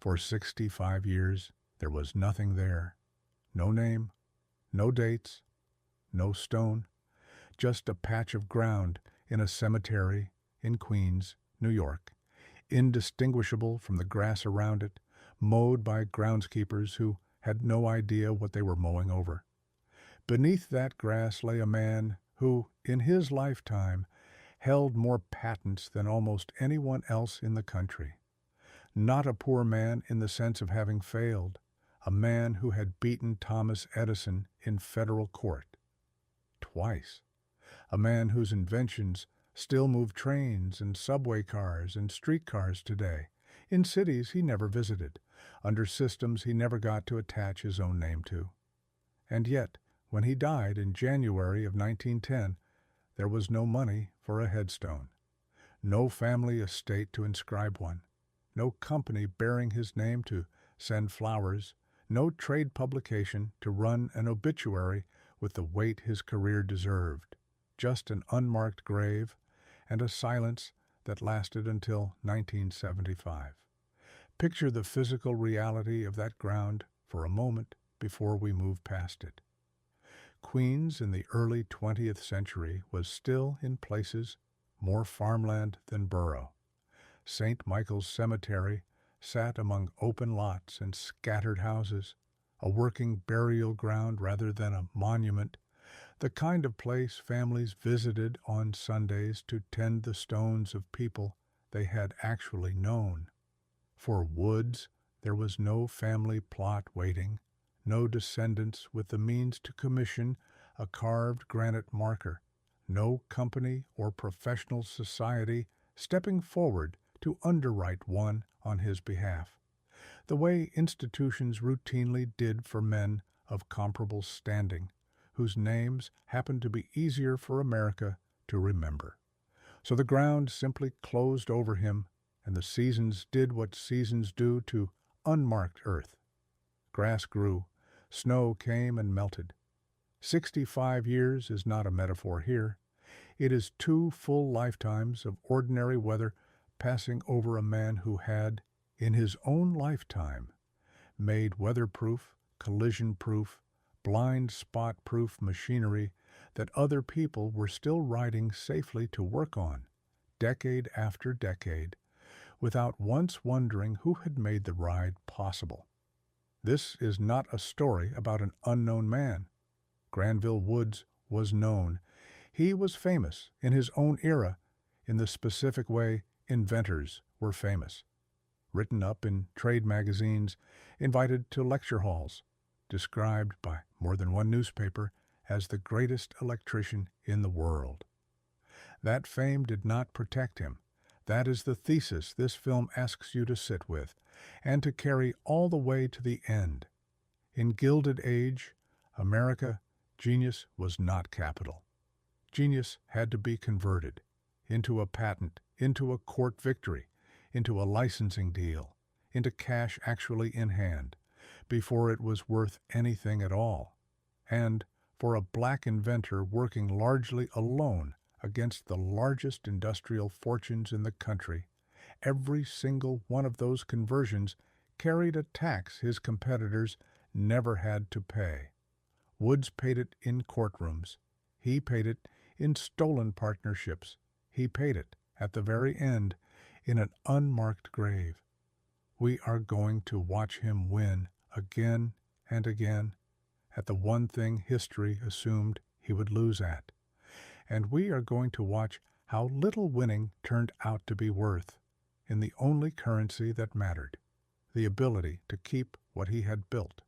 For 65 years, there was nothing there. No name, no dates, no stone, just a patch of ground in a cemetery in Queens, New York, indistinguishable from the grass around it, mowed by groundskeepers who had no idea what they were mowing over. Beneath that grass lay a man who, in his lifetime, held more patents than almost anyone else in the country. Not a poor man in the sense of having failed, a man who had beaten Thomas Edison in federal court. Twice. A man whose inventions still move trains and subway cars and streetcars today, in cities he never visited, under systems he never got to attach his own name to. And yet, when he died in January of 1910, there was no money for a headstone, no family estate to inscribe one, no company bearing his name to send flowers, no trade publication to run an obituary with the weight his career deserved, just an unmarked grave and a silence that lasted until 1975. Picture the physical reality of that ground for a moment before we move past it. Queens in the early 20th century was still, in places, more farmland than borough. St. Michael's Cemetery sat among open lots and scattered houses, a working burial ground rather than a monument, the kind of place families visited on Sundays to tend the stones of people they had actually known. For Woods, there was no family plot waiting, no descendants with the means to commission a carved granite marker, no company or professional society stepping forward to underwrite one on his behalf, the way institutions routinely did for men of comparable standing, whose names happened to be easier for America to remember. So the ground simply closed over him, and the seasons did what seasons do to unmarked earth. Grass grew, snow came and melted. 65 years is not a metaphor here. It is 2 full lifetimes of ordinary weather passing over a man who had, in his own lifetime, made weatherproof, collision-proof, blind spot-proof machinery that other people were still riding safely to work on, decade after decade, without once wondering who had made the ride possible. This is not a story about an unknown man. Granville Woods was known. He was famous in his own era, in the specific way inventors were famous. Written up in trade magazines, invited to lecture halls, described by more than one newspaper as the greatest electrician in the world. That fame did not protect him. That is the thesis this film asks you to sit with, and to carry all the way to the end. In Gilded Age, America, genius was not capital. Genius had to be converted into a patent, into a court victory, into a licensing deal, into cash actually in hand, before it was worth anything at all. And for a black inventor working largely alone against the largest industrial fortunes in the country, every single one of those conversions carried a tax his competitors never had to pay. Woods paid it in courtrooms. He paid it in stolen partnerships. He paid it, at the very end, in an unmarked grave. We are going to watch him win again and again at the one thing history assumed he would lose at. And we are going to watch how little winning turned out to be worth in the only currency that mattered, the ability to keep what he had built.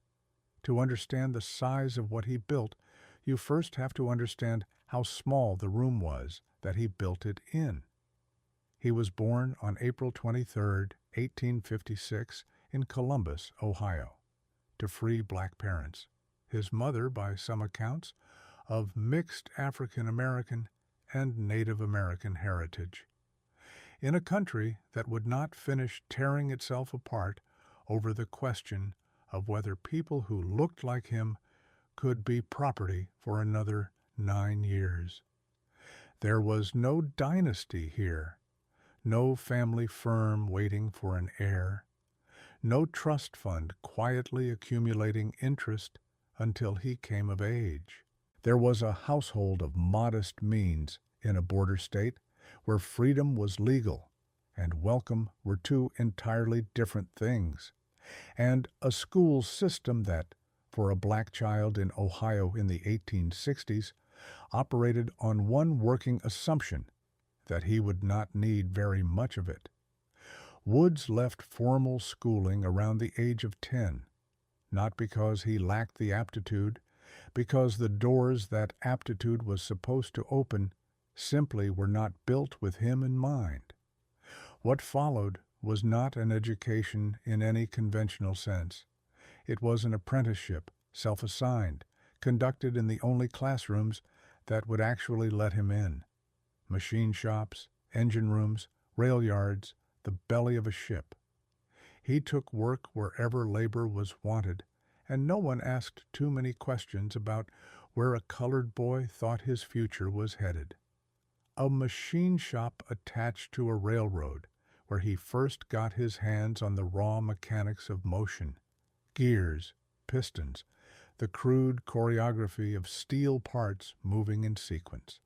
To understand the size of what he built, you first have to understand how small the room was that he built it in. He was born on April 23, 1856, in Columbus, Ohio, to free black parents. His mother, by some accounts, of mixed African-American and Native American heritage. In a country that would not finish tearing itself apart over the question of whether people who looked like him could be property for another 9 years. There was no dynasty here, no family firm waiting for an heir, no trust fund quietly accumulating interest until he came of age. There was a household of modest means in a border state where freedom was legal and welcome were two entirely different things, and a school system that, for a black child in Ohio in the 1860s, operated on one working assumption that he would not need very much of it. Woods left formal schooling around the age of 10, not because he lacked the aptitude, because the doors that aptitude was supposed to open simply were not built with him in mind. What followed was not an education in any conventional sense. It was an apprenticeship, self-assigned, conducted in the only classrooms that would actually let him in. Machine shops, engine rooms, rail yards, the belly of a ship. He took work wherever labor was wanted, and no one asked too many questions about where a colored boy thought his future was headed. A machine shop attached to a railroad, where he first got his hands on the raw mechanics of motion, gears, pistons, the crude choreography of steel parts moving in sequence.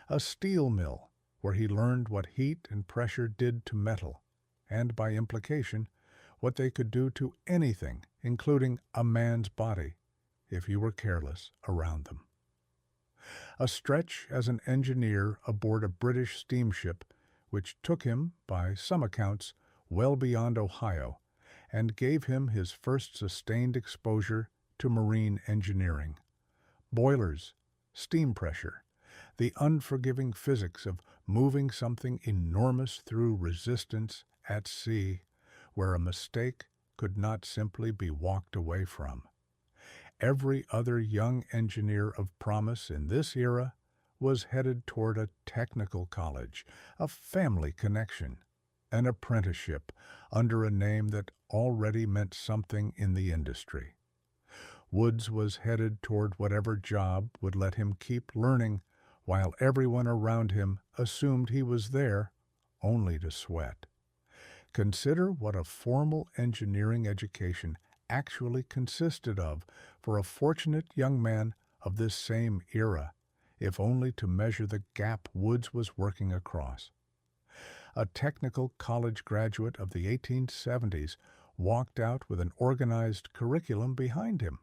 A steel mill, where he learned what heat and pressure did to metal, and by implication, what they could do to anything, including a man's body, if you were careless around them. A stretch as an engineer aboard a British steamship, which took him, by some accounts, well beyond Ohio, and gave him his first sustained exposure to marine engineering. Boilers, steam pressure, the unforgiving physics of moving something enormous through resistance at sea, where a mistake could not simply be walked away from. Every other young engineer of promise in this era was headed toward a technical college, a family connection, an apprenticeship under a name that already meant something in the industry. Woods was headed toward whatever job would let him keep learning while everyone around him assumed he was there only to sweat. Consider what a formal engineering education actually consisted of for a fortunate young man of this same era, if only to measure the gap Woods was working across. A technical college graduate of the 1870s walked out with an organized curriculum behind him,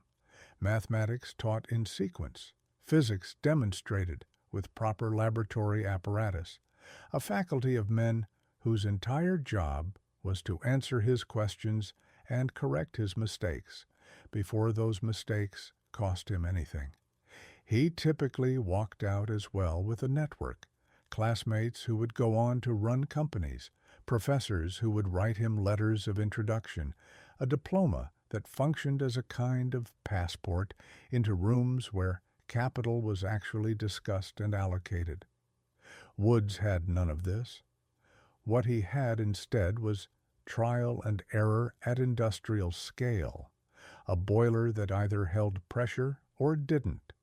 mathematics taught in sequence, physics demonstrated with proper laboratory apparatus, a faculty of men whose entire job was to answer his questions and correct his mistakes before those mistakes cost him anything. He typically walked out as well with a network, classmates who would go on to run companies, professors who would write him letters of introduction, a diploma that functioned as a kind of passport into rooms where capital was actually discussed and allocated. Woods had none of this. What he had instead was trial and error at industrial scale, a boiler that either held pressure or didn't,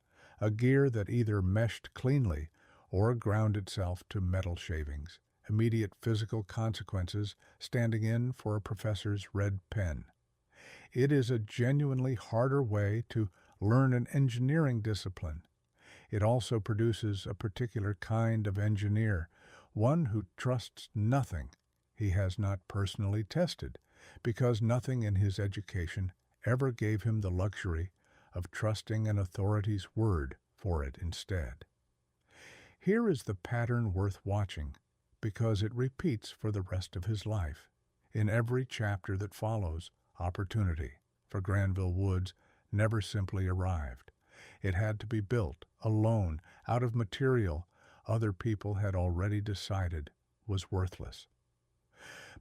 a gear that either meshed cleanly or ground itself to metal shavings, immediate physical consequences standing in for a professor's red pen. It is a genuinely harder way to learn an engineering discipline. It also produces a particular kind of engineer, one who trusts nothing he has not personally tested, because nothing in his education ever gave him the luxury of trusting an authority's word for it instead. Here is the pattern worth watching, because it repeats for the rest of his life. In every chapter that follows, opportunity for Granville Woods never simply arrived. It had to be built, alone, out of material other people had already decided was worthless.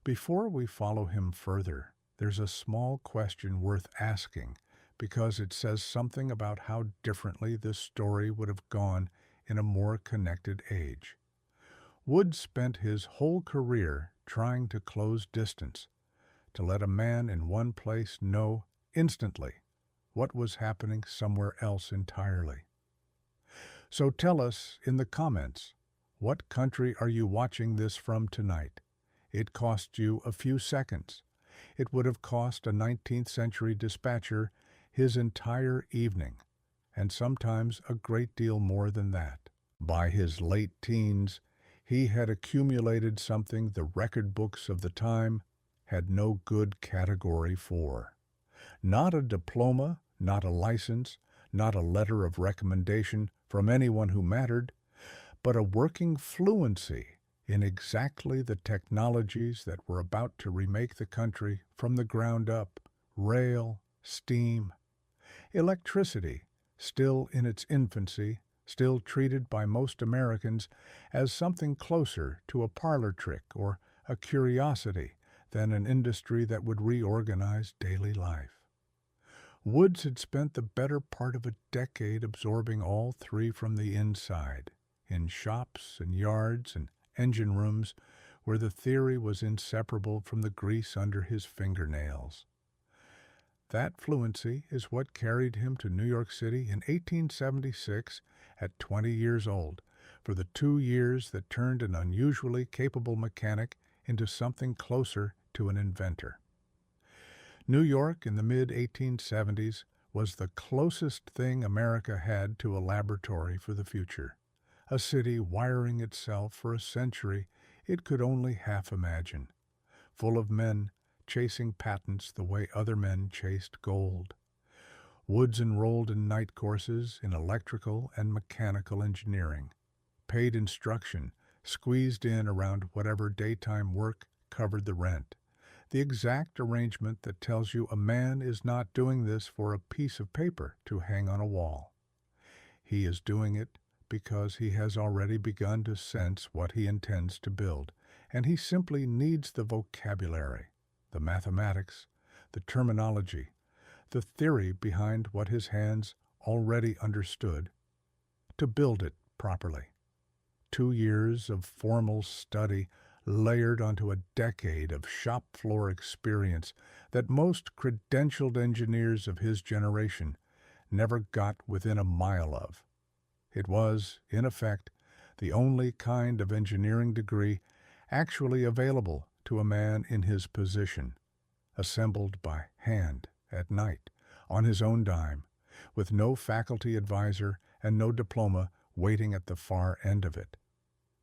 Before we follow him further, there's a small question worth asking, because it says something about how differently this story would have gone in a more connected age. Woods spent his whole career trying to close distance, to let a man in one place know instantly what was happening somewhere else entirely. So tell us in the comments, what country are you watching this from tonight? It cost you a few seconds. it would have cost a 19th century dispatcher his entire evening, and sometimes a great deal more than that. By his late teens, he had accumulated something the record books of the time had no good category for. Not a diploma, not a license, not a letter of recommendation from anyone who mattered, but a working fluency in exactly the technologies that were about to remake the country from the ground up: rail, steam, electricity, still in its infancy, still treated by most Americans as something closer to a parlor trick or a curiosity than an industry that would reorganize daily life. Woods had spent the better part of a decade absorbing all three from the inside, in shops and yards and engine rooms where the theory was inseparable from the grease under his fingernails. That fluency is what carried him to New York City in 1876 at 20 years old, for the 2 years that turned an unusually capable mechanic into something closer to an inventor. New York in the mid-1870s was the closest thing America had to a laboratory for the future, a city wiring itself for a century it could only half imagine, full of men chasing patents the way other men chased gold. Woods enrolled in night courses in electrical and mechanical engineering, paid instruction, squeezed in around whatever daytime work covered the rent. The exact arrangement that tells you a man is not doing this for a piece of paper to hang on a wall. He is doing it because he has already begun to sense what he intends to build, and he simply needs the vocabulary, the mathematics, the terminology, the theory behind what his hands already understood, to build it properly. 2 years of formal study layered onto a decade of shop floor experience that most credentialed engineers of his generation never got within a mile of. It was, in effect, the only kind of engineering degree actually available to a man in his position, assembled by hand at night, on his own dime, with no faculty advisor and no diploma waiting at the far end of it.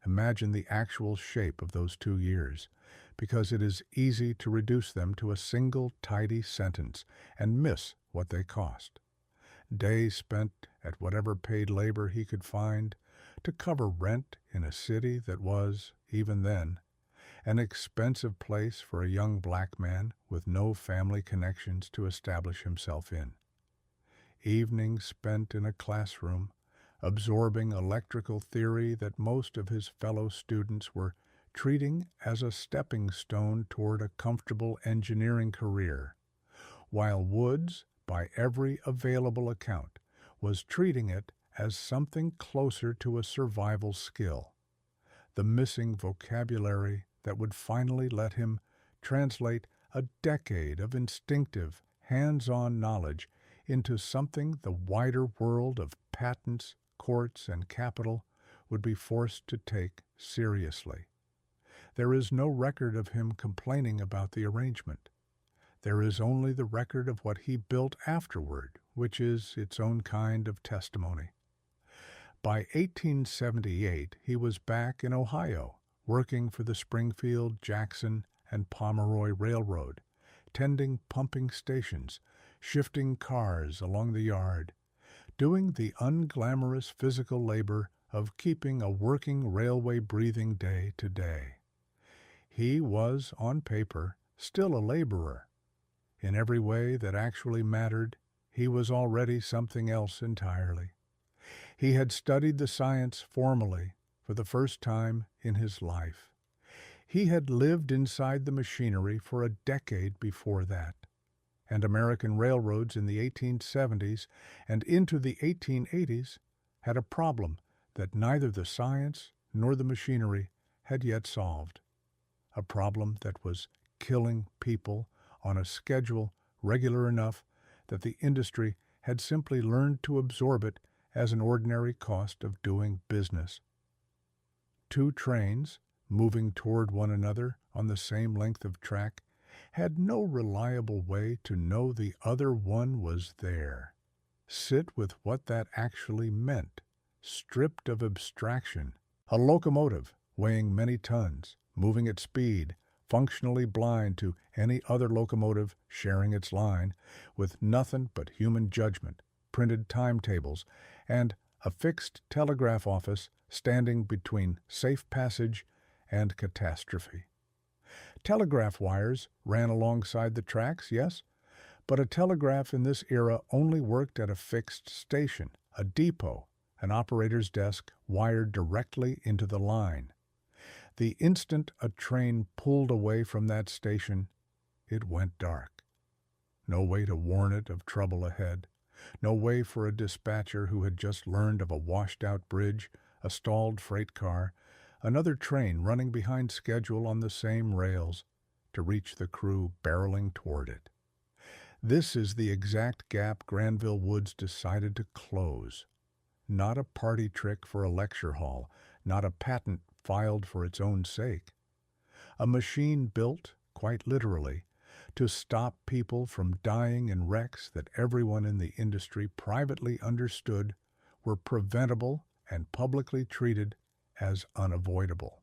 Imagine the actual shape of those 2 years, because it is easy to reduce them to a single tidy sentence and miss what they cost. Days spent at whatever paid labor he could find to cover rent in a city that was, even then, an expensive place for a young black man with no family connections to establish himself in. Evenings spent in a classroom, absorbing electrical theory that most of his fellow students were treating as a stepping stone toward a comfortable engineering career, while Woods, by every available account, was treating it as something closer to a survival skill, the missing vocabulary that would finally let him translate a decade of instinctive, hands-on knowledge into something the wider world of patents, courts, and capital would be forced to take seriously. There is no record of him complaining about the arrangement. There is only the record of what he built afterward, which is its own kind of testimony. By 1878, he was back in Ohio, working for the Springfield, Jackson, and Pomeroy Railroad, tending pumping stations, shifting cars along the yard, doing the unglamorous physical labor of keeping a working railway breathing day to day. He was, on paper, still a laborer. In every way that actually mattered, he was already something else entirely. He had studied the science formally for the first time in his life. He had lived inside the machinery for a decade before that, and American railroads in the 1870s and into the 1880s had a problem that neither the science nor the machinery had yet solved, a problem that was killing people on a schedule regular enough that the industry had simply learned to absorb it as an ordinary cost of doing business. 2 trains, moving toward one another on the same length of track, had no reliable way to know the other one was there. Sit with what that actually meant, stripped of abstraction. A locomotive, weighing many tons, moving at speed, functionally blind to any other locomotive sharing its line, with nothing but human judgment, printed timetables, and a fixed telegraph office standing between safe passage and catastrophe. Telegraph wires ran alongside the tracks, yes, but a telegraph in this era only worked at a fixed station, a depot, an operator's desk wired directly into the line. The instant a train pulled away from that station, it went dark. No way to warn it of trouble ahead. No way for a dispatcher who had just learned of a washed-out bridge, a stalled freight car, another train running behind schedule on the same rails, to reach the crew barreling toward it. This is the exact gap Granville Woods decided to close. Not a party trick for a lecture hall, not a patent filed for its own sake. A machine built, quite literally, to stop people from dying in wrecks that everyone in the industry privately understood were preventable and publicly treated as unavoidable.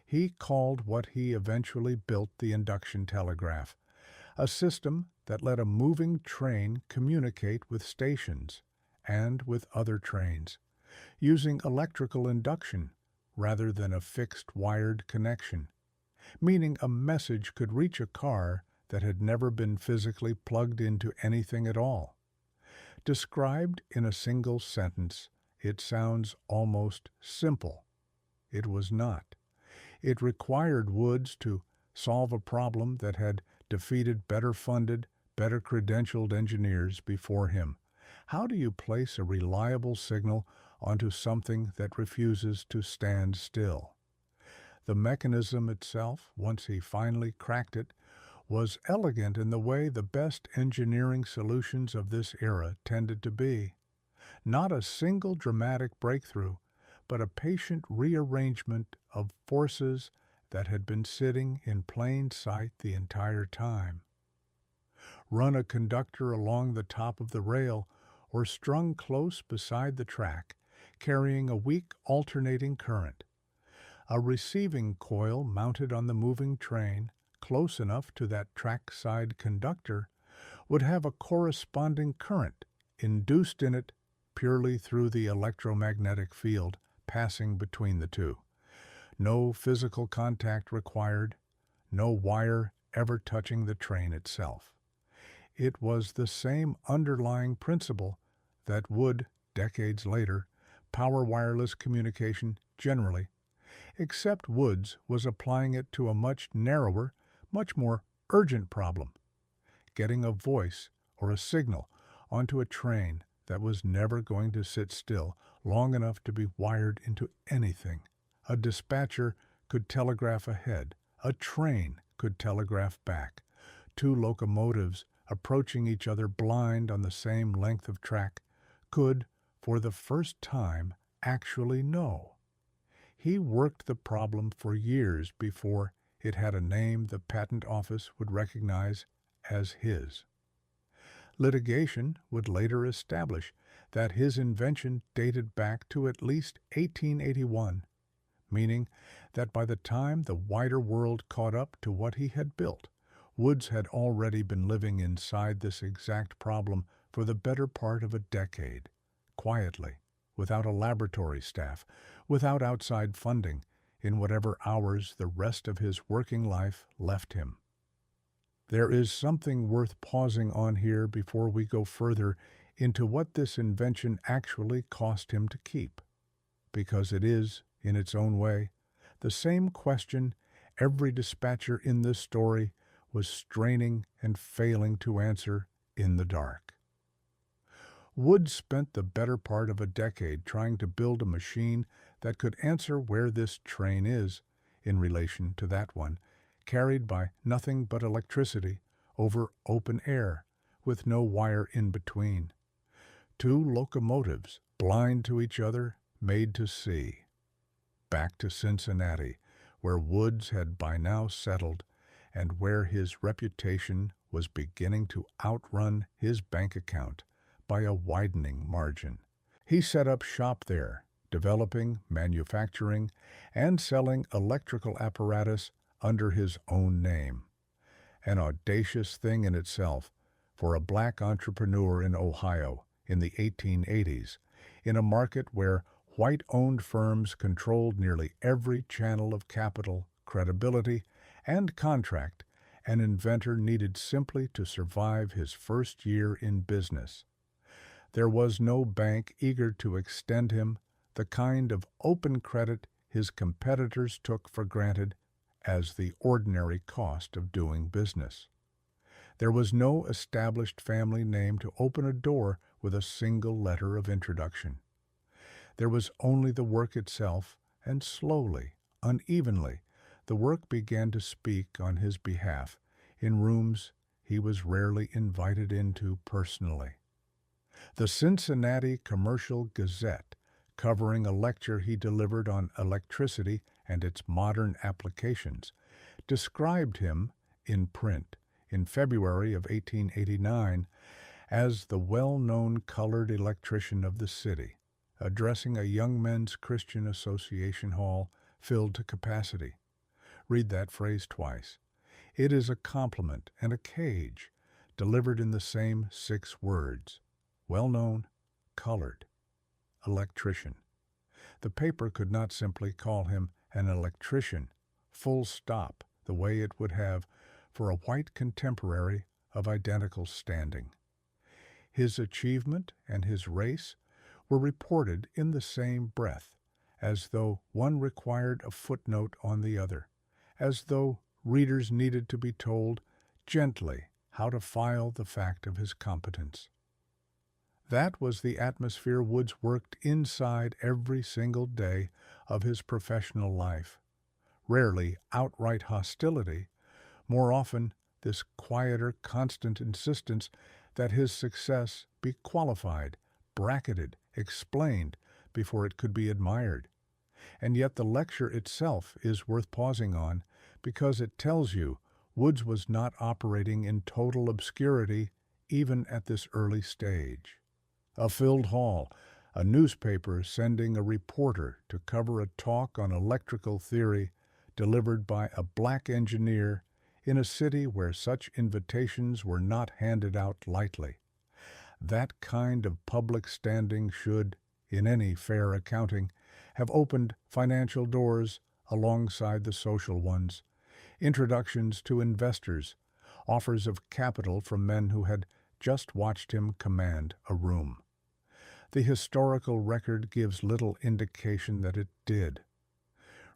He called what he eventually built the induction telegraph, a system that let a moving train communicate with stations and with other trains, using electrical induction rather than a fixed wired connection, meaning a message could reach a car that had never been physically plugged into anything at all. Described in a single sentence, it sounds almost simple. It was not. It required Woods to solve a problem that had defeated better funded, better credentialed engineers before him. How do you place a reliable signal onto something that refuses to stand still? The mechanism itself, once he finally cracked it, was elegant in the way the best engineering solutions of this era tended to be. Not a single dramatic breakthrough, but a patient rearrangement of forces that had been sitting in plain sight the entire time. Run a conductor along the top of the rail or strung close beside the track, carrying a weak alternating current. A receiving coil mounted on the moving train, close enough to that trackside conductor, would have a corresponding current induced in it purely through the electromagnetic field passing between the two. No physical contact required, no wire ever touching the train itself. It was the same underlying principle that would, decades later, power wireless communication generally, except Woods was applying it to a much narrower, much more urgent problem: getting a voice or a signal onto a train that was never going to sit still long enough to be wired into anything. A dispatcher could telegraph ahead. A train could telegraph back. Two locomotives approaching each other blind on the same length of track could, for the first time, actually know. He worked the problem for years before it had a name the patent office would recognize as his. Litigation would later establish that his invention dated back to at least 1881, meaning that by the time the wider world caught up to what he had built, Woods had already been living inside this exact problem for the better part of a decade, quietly, without a laboratory staff, without outside funding, in whatever hours the rest of his working life left him. There is something worth pausing on here before we go further into what this invention actually cost him to keep, because it is, in its own way, the same question every dispatcher in this story was straining and failing to answer in the dark. Wood spent the better part of a decade trying to build a machine that could answer where this train is in relation to that one, carried by nothing but electricity over open air, with no wire in between. Two locomotives, blind to each other, made to see. Back to Cincinnati, where Woods had by now settled, and where his reputation was beginning to outrun his bank account by a widening margin. He set up shop there, developing, manufacturing, and selling electrical apparatus under his own name. An audacious thing in itself for a black entrepreneur in Ohio in the 1880s, in a market where white-owned firms controlled nearly every channel of capital, credibility, and contract. An inventor needed simply to survive his first year in business. There was no bank eager to extend him the kind of open credit his competitors took for granted as the ordinary cost of doing business. There was no established family name to open a door with a single letter of introduction. There was only the work itself, and slowly, unevenly, the work began to speak on his behalf in rooms he was rarely invited into personally. The Cincinnati Commercial Gazette, covering a lecture he delivered on electricity and its modern applications, described him in print in February of 1889 as the well-known colored electrician of the city, addressing a Young Men's Christian Association hall filled to capacity. Read that phrase twice. It is a compliment and a cage, delivered in the same 6 words. Well-known, colored, electrician. The paper could not simply call him an electrician, full stop, the way it would have for a white contemporary of identical standing. His achievement and his race were reported in the same breath, as though one required a footnote on the other, as though readers needed to be told gently how to file the fact of his competence. That was the atmosphere Woods worked inside every single day of his professional life. Rarely outright hostility, more often this quieter, constant insistence that his success be qualified, bracketed, explained before it could be admired. And yet the lecture itself is worth pausing on because it tells you Woods was not operating in total obscurity even at this early stage. A filled hall, a newspaper sending a reporter to cover a talk on electrical theory delivered by a black engineer in a city where such invitations were not handed out lightly. That kind of public standing should, in any fair accounting, have opened financial doors alongside the social ones, introductions to investors, offers of capital from men who had just watched him command a room. The historical record gives little indication that it did.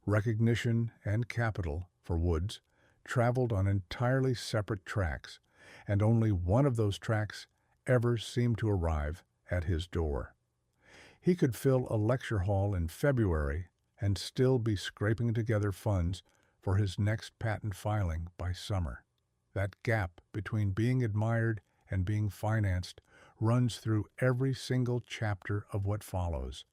Recognition and capital, for Woods, traveled on entirely separate tracks, and only one of those tracks ever seemed to arrive at his door. He could fill a lecture hall in February and still be scraping together funds for his next patent filing by summer. That gap between being admired and being financed runs through every single chapter of what follows,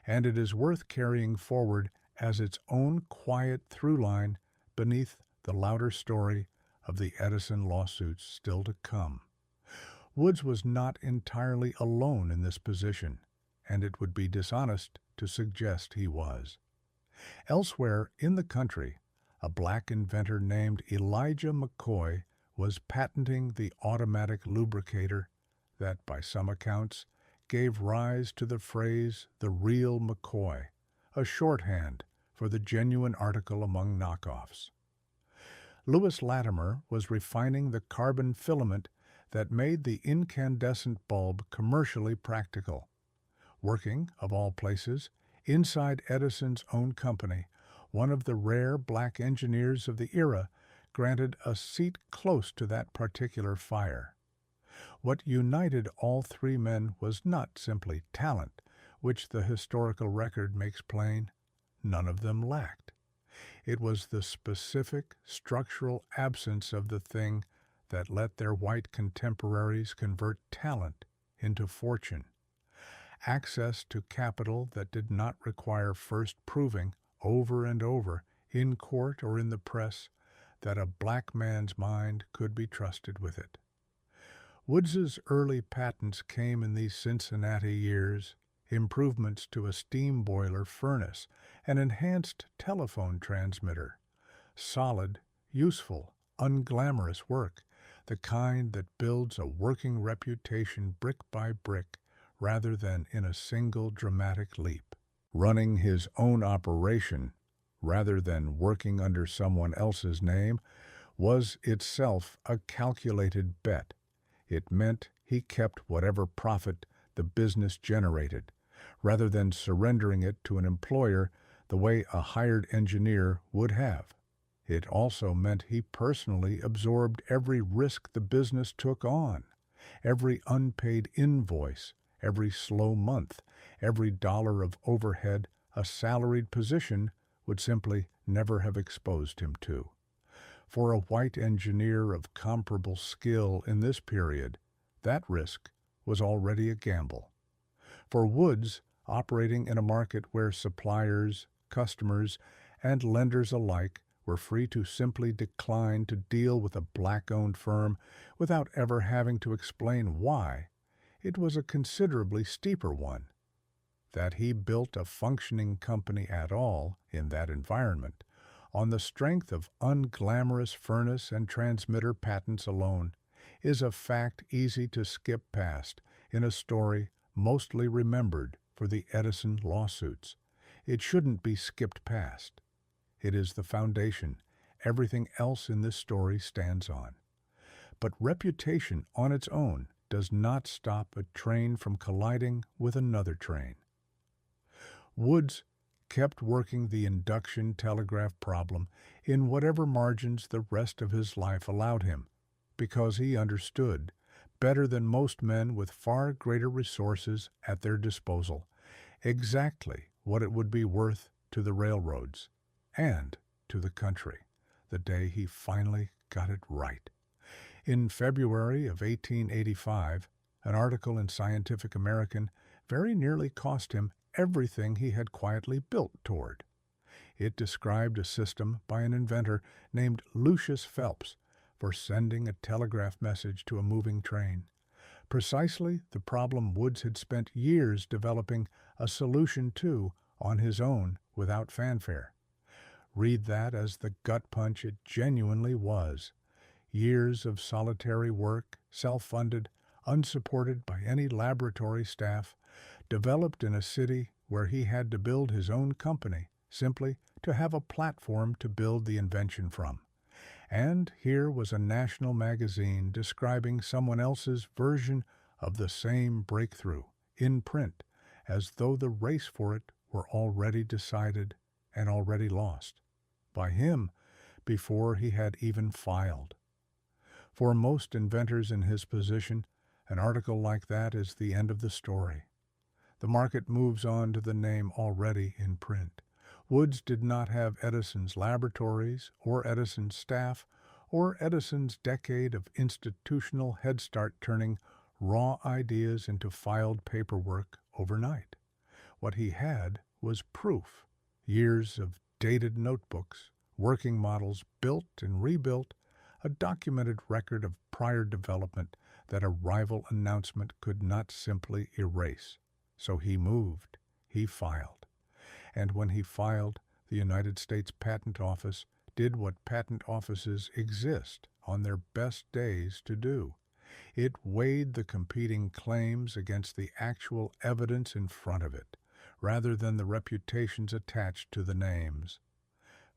and it is worth carrying forward as its own quiet through line beneath the louder story of the Edison lawsuits still to come. Woods was not entirely alone in this position, and it would be dishonest to suggest he was. Elsewhere in the country, a black inventor named Elijah McCoy was patenting the automatic lubricator that, by some accounts, gave rise to the phrase "the real McCoy," a shorthand for the genuine article among knockoffs. Lewis Latimer was refining the carbon filament that made the incandescent bulb commercially practical. Working, of all places, inside Edison's own company, one of the rare black engineers of the era granted a seat close to that particular fire. What united all 3 men was not simply talent, which the historical record makes plain. None of them lacked. It was the specific structural absence of the thing that let their white contemporaries convert talent into fortune. Access to capital that did not require first proving over and over, in court or in the press, that a black man's mind could be trusted with it. Woods's early patents came in these Cincinnati years: improvements to a steam boiler furnace, an enhanced telephone transmitter. Solid, useful, unglamorous work, the kind that builds a working reputation brick by brick rather than in a single dramatic leap. Running his own operation rather than working under someone else's name was itself a calculated bet. It meant he kept whatever profit the business generated, rather than surrendering it to an employer the way a hired engineer would have. It also meant he personally absorbed every risk the business took on, every unpaid invoice, every slow month, every dollar of overhead a salaried position would simply never have exposed him to. For a white engineer of comparable skill in this period, that risk was already a gamble. For Woods, operating in a market where suppliers, customers, and lenders alike were free to simply decline to deal with a black-owned firm without ever having to explain why, it was a considerably steeper one. That he built a functioning company at all in that environment, on the strength of unglamorous furnace and transmitter patents alone, is a fact easy to skip past in a story mostly remembered for the Edison lawsuits. It shouldn't be skipped past. It is the foundation everything else in this story stands on. But reputation on its own does not stop a train from colliding with another train. Woods kept working the induction telegraph problem in whatever margins the rest of his life allowed him, because he understood, better than most men with far greater resources at their disposal, exactly what it would be worth to the railroads and to the country the day he finally got it right. In February of 1885, an article in Scientific American very nearly cost him everything he had quietly built toward. It described a system by an inventor named Lucius Phelps for sending a telegraph message to a moving train, precisely the problem Woods had spent years developing a solution to on his own without fanfare. Read that as the gut punch it genuinely was. Years of solitary work, self-funded, unsupported by any laboratory staff, developed in a city where he had to build his own company simply to have a platform to build the invention from. And here was a national magazine describing someone else's version of the same breakthrough, in print, as though the race for it were already decided and already lost. By him, before he had even filed. For most inventors in his position, an article like that is the end of the story. The market moves on to the name already in print. Woods did not have Edison's laboratories, or Edison's staff, or Edison's decade of institutional head start turning raw ideas into filed paperwork overnight. What he had was proof, years of dated notebooks, working models built and rebuilt, a documented record of prior development that a rival announcement could not simply erase. So he moved, he filed. And when he filed, the United States Patent Office did what patent offices exist on their best days to do. It weighed the competing claims against the actual evidence in front of it, rather than the reputations attached to the names.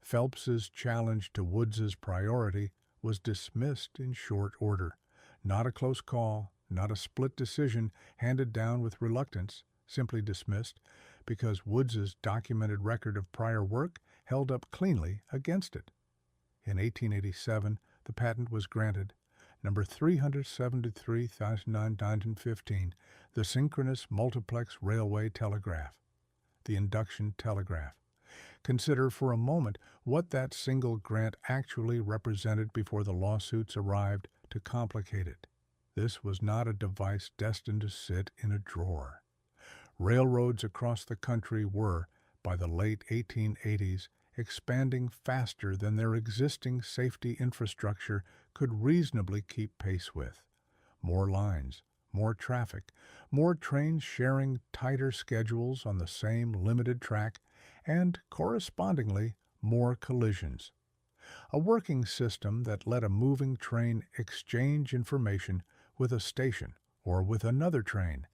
Phelps's challenge to Woods's priority was dismissed in short order. Not a close call, not a split decision handed down with reluctance, simply dismissed because Woods's documented record of prior work held up cleanly against it. In 1887, the patent was granted, number 373,915, the synchronous multiplex railway telegraph, the induction telegraph. Consider for a moment what that single grant actually represented before the lawsuits arrived to complicate it. This was not a device destined to sit in a drawer. Railroads across the country were, by the late 1880s, expanding faster than their existing safety infrastructure could reasonably keep pace with. More lines, more traffic, more trains sharing tighter schedules on the same limited track, and correspondingly more collisions. A working system that let a moving train exchange information with a station or with another train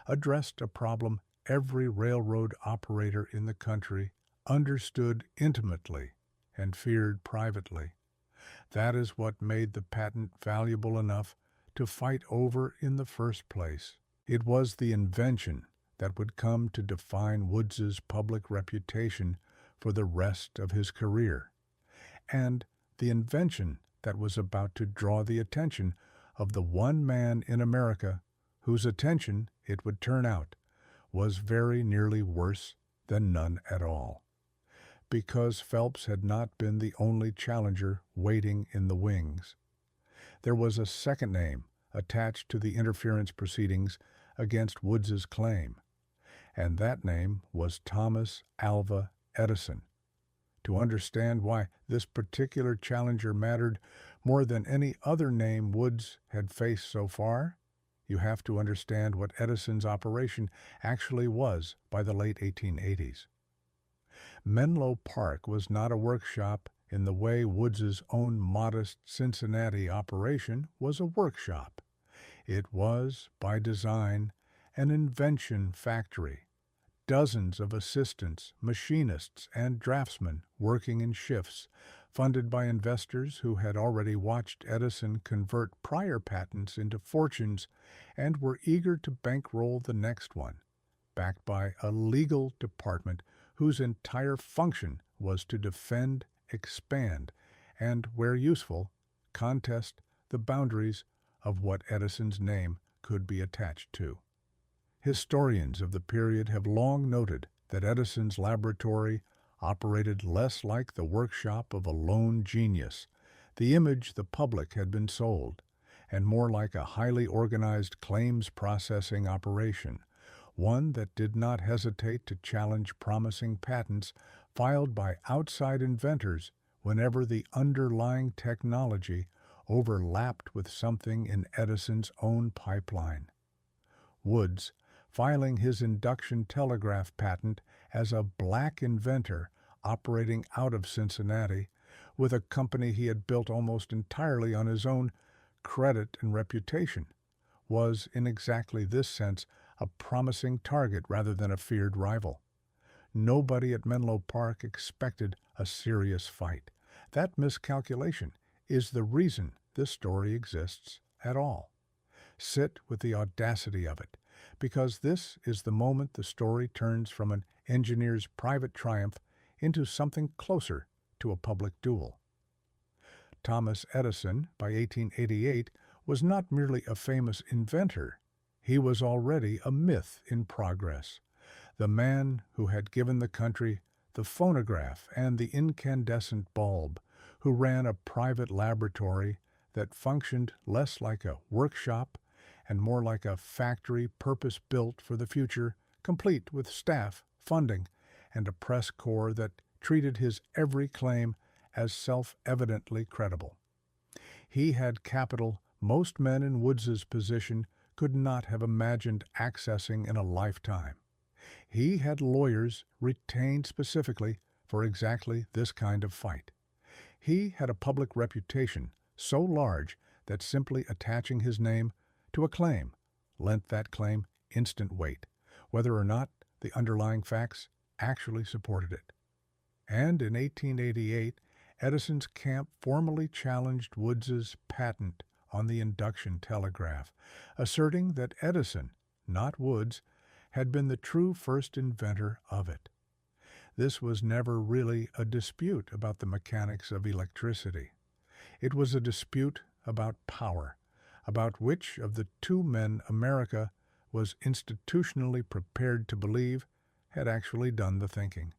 addressed a problem every railroad operator in the country understood intimately and feared privately. That is what made the patent valuable enough to fight over in the first place. It was the invention that would come to define Woods's public reputation for the rest of his career, and the invention that was about to draw the attention of the one man in America whose attention, it would turn out, was very nearly worse than none at all. Because Phelps had not been the only challenger waiting in the wings. There was a second name attached to the interference proceedings against Woods's claim, and that name was Thomas Alva Edison. To understand why this particular challenger mattered more than any other name Woods had faced so far, you have to understand what Edison's operation actually was by the late 1880s. Menlo Park was not a workshop in the way Woods's own modest Cincinnati operation was a workshop. It was, by design, an invention factory. Dozens of assistants, machinists, and draftsmen working in shifts, funded by investors who had already watched Edison convert prior patents into fortunes and were eager to bankroll the next one, backed by a legal department whose entire function was to defend, expand, and, where useful, contest the boundaries of what Edison's name could be attached to. Historians of the period have long noted that Edison's laboratory operated less like the workshop of a lone genius, the image the public had been sold, and more like a highly organized claims processing operation, one that did not hesitate to challenge promising patents filed by outside inventors whenever the underlying technology overlapped with something in Edison's own pipeline. Woods, filing his induction telegraph patent as a black inventor operating out of Cincinnati with a company he had built almost entirely on his own credit and reputation, was in exactly this sense a promising target rather than a feared rival. Nobody at Menlo Park expected a serious fight. That miscalculation is the reason this story exists at all. Sit with the audacity of it, because this is the moment the story turns from an engineer's private triumph into something closer to a public duel. Thomas Edison, by 1888, was not merely a famous inventor. He was already a myth in progress, the man who had given the country the phonograph and the incandescent bulb, who ran a private laboratory that functioned less like a workshop and more like a factory purpose-built for the future, complete with staff, funding, and a press corps that treated his every claim as self-evidently credible. He had capital most men in Woods's position could not have imagined accessing in a lifetime. He had lawyers retained specifically for exactly this kind of fight. He had a public reputation so large that simply attaching his name to a claim lent that claim instant weight, whether or not the underlying facts actually supported it. And in 1888, Edison's camp formally challenged Woods's patent on the induction telegraph, asserting that Edison, not Woods, had been the true first inventor of it. This was never really a dispute about the mechanics of electricity. It was a dispute about power, about which of the two men America was institutionally prepared to believe had actually done the thinking.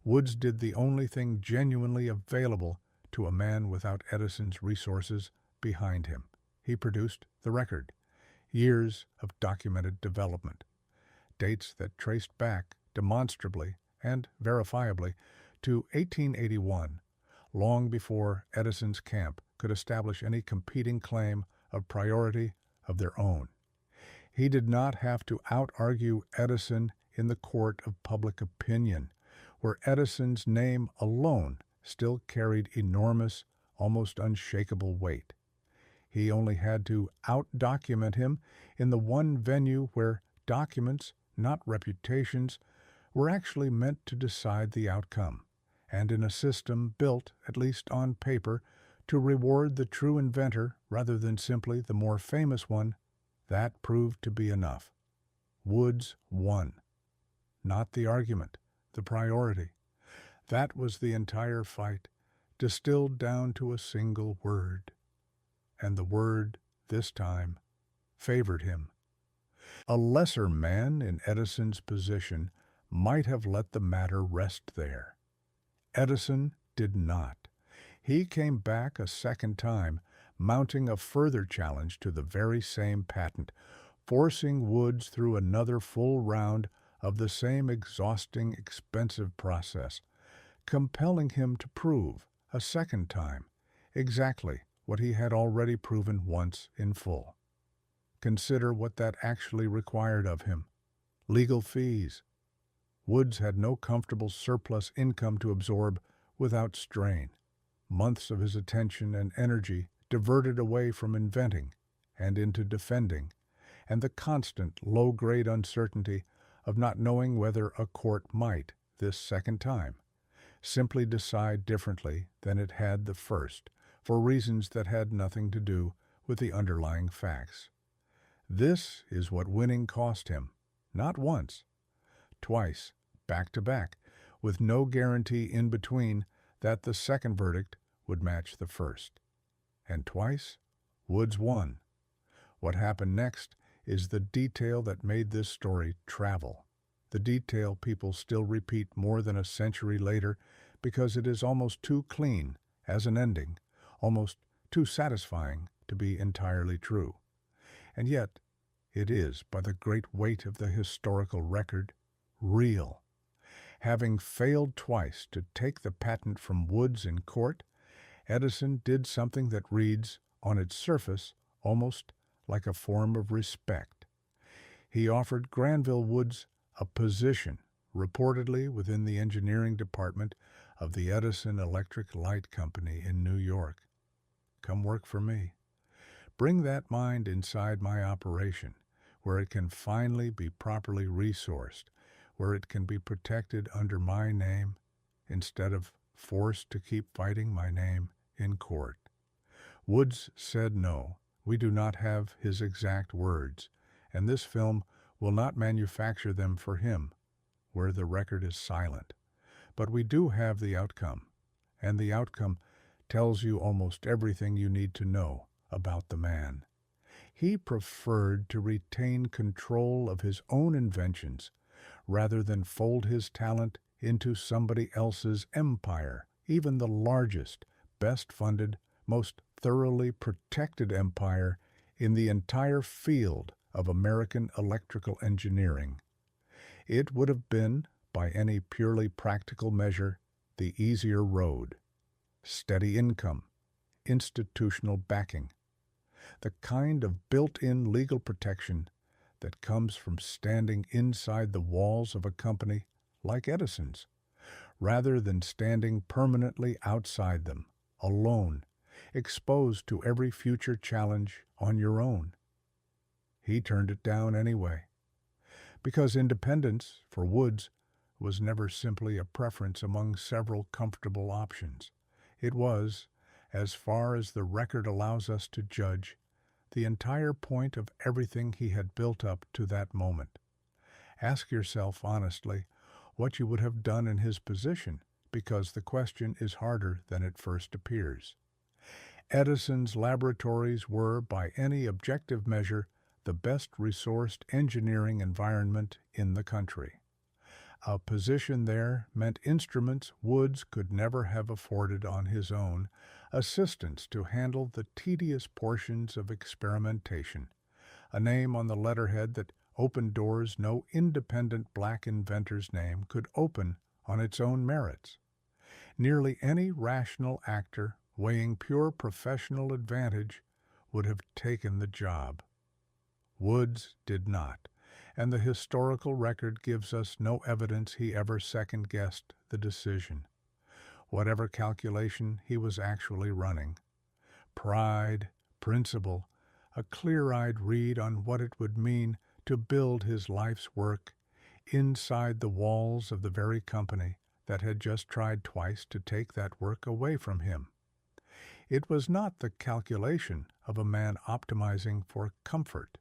Woods did the only thing genuinely available to a man without Edison's resources behind him. He produced the record, years of documented development, dates that traced back demonstrably and verifiably to 1881, long before Edison's camp could establish any competing claim of priority of their own. He did not have to out-argue Edison in the court of public opinion, where Edison's name alone still carried enormous, almost unshakable weight. He only had to out-document him in the one venue where documents, not reputations, were actually meant to decide the outcome, and in a system built, at least on paper, to reward the true inventor rather than simply the more famous one. That proved to be enough. Woods won. Not the argument, the priority. That was the entire fight, distilled down to a single word. And the word, this time, favored him. A lesser man in Edison's position might have let the matter rest there. Edison did not. He came back a second time, mounting a further challenge to the very same patent, forcing Woods through another full round of the same exhausting, expensive process, compelling him to prove, a second time, exactly what he had already proven once in full. Consider what that actually required of him. Legal fees. Woods had no comfortable surplus income to absorb without strain. Months of his attention and energy diverted away from inventing and into defending, and the constant low-grade uncertainty of not knowing whether a court might, this second time, simply decide differently than it had the first, for reasons that had nothing to do with the underlying facts. This is what winning cost him, not once, twice, back to back, with no guarantee in between that the second verdict would match the first. And twice, Woods won. What happened next is the detail that made this story travel, the detail people still repeat more than a century later because it is almost too clean as an ending, almost too satisfying to be entirely true. And yet, it is, by the great weight of the historical record, real. Having failed twice to take the patent from Woods in court, Edison did something that reads, on its surface, almost like a form of respect. He offered Granville Woods a position, reportedly within the engineering department of the Edison Electric Light Company in New York. Come work for me. Bring that mind inside my operation, where it can finally be properly resourced, where it can be protected under my name instead of forced to keep fighting my name in court. Woods said no. We do not have his exact words, and this film will not manufacture them for him, where the record is silent. But we do have the outcome, and the outcome tells you almost everything you need to know about the man. He preferred to retain control of his own inventions rather than fold his talent into somebody else's empire, even the largest, best-funded, most thoroughly protected empire in the entire field of American electrical engineering. It would have been, by any purely practical measure, the easier road. Steady income, institutional backing, the kind of built-in legal protection that comes from standing inside the walls of a company like Edison's, rather than standing permanently outside them, alone, exposed to every future challenge on your own. He turned it down anyway, because independence, for Woods, was never simply a preference among several comfortable options. It was, as far as the record allows us to judge, the entire point of everything he had built up to that moment. Ask yourself honestly what you would have done in his position, because the question is harder than it first appears. Edison's laboratories were, by any objective measure, the best-resourced engineering environment in the country. A position there meant instruments Woods could never have afforded on his own, assistance to handle the tedious portions of experimentation, a name on the letterhead that opened doors no independent black inventor's name could open on its own merits. Nearly any rational actor weighing pure professional advantage would have taken the job. Woods did not, and the historical record gives us no evidence he ever second-guessed the decision, whatever calculation he was actually running. Pride, principle, a clear-eyed read on what it would mean to build his life's work inside the walls of the very company that had just tried twice to take that work away from him. It was not the calculation of a man optimizing for comfort.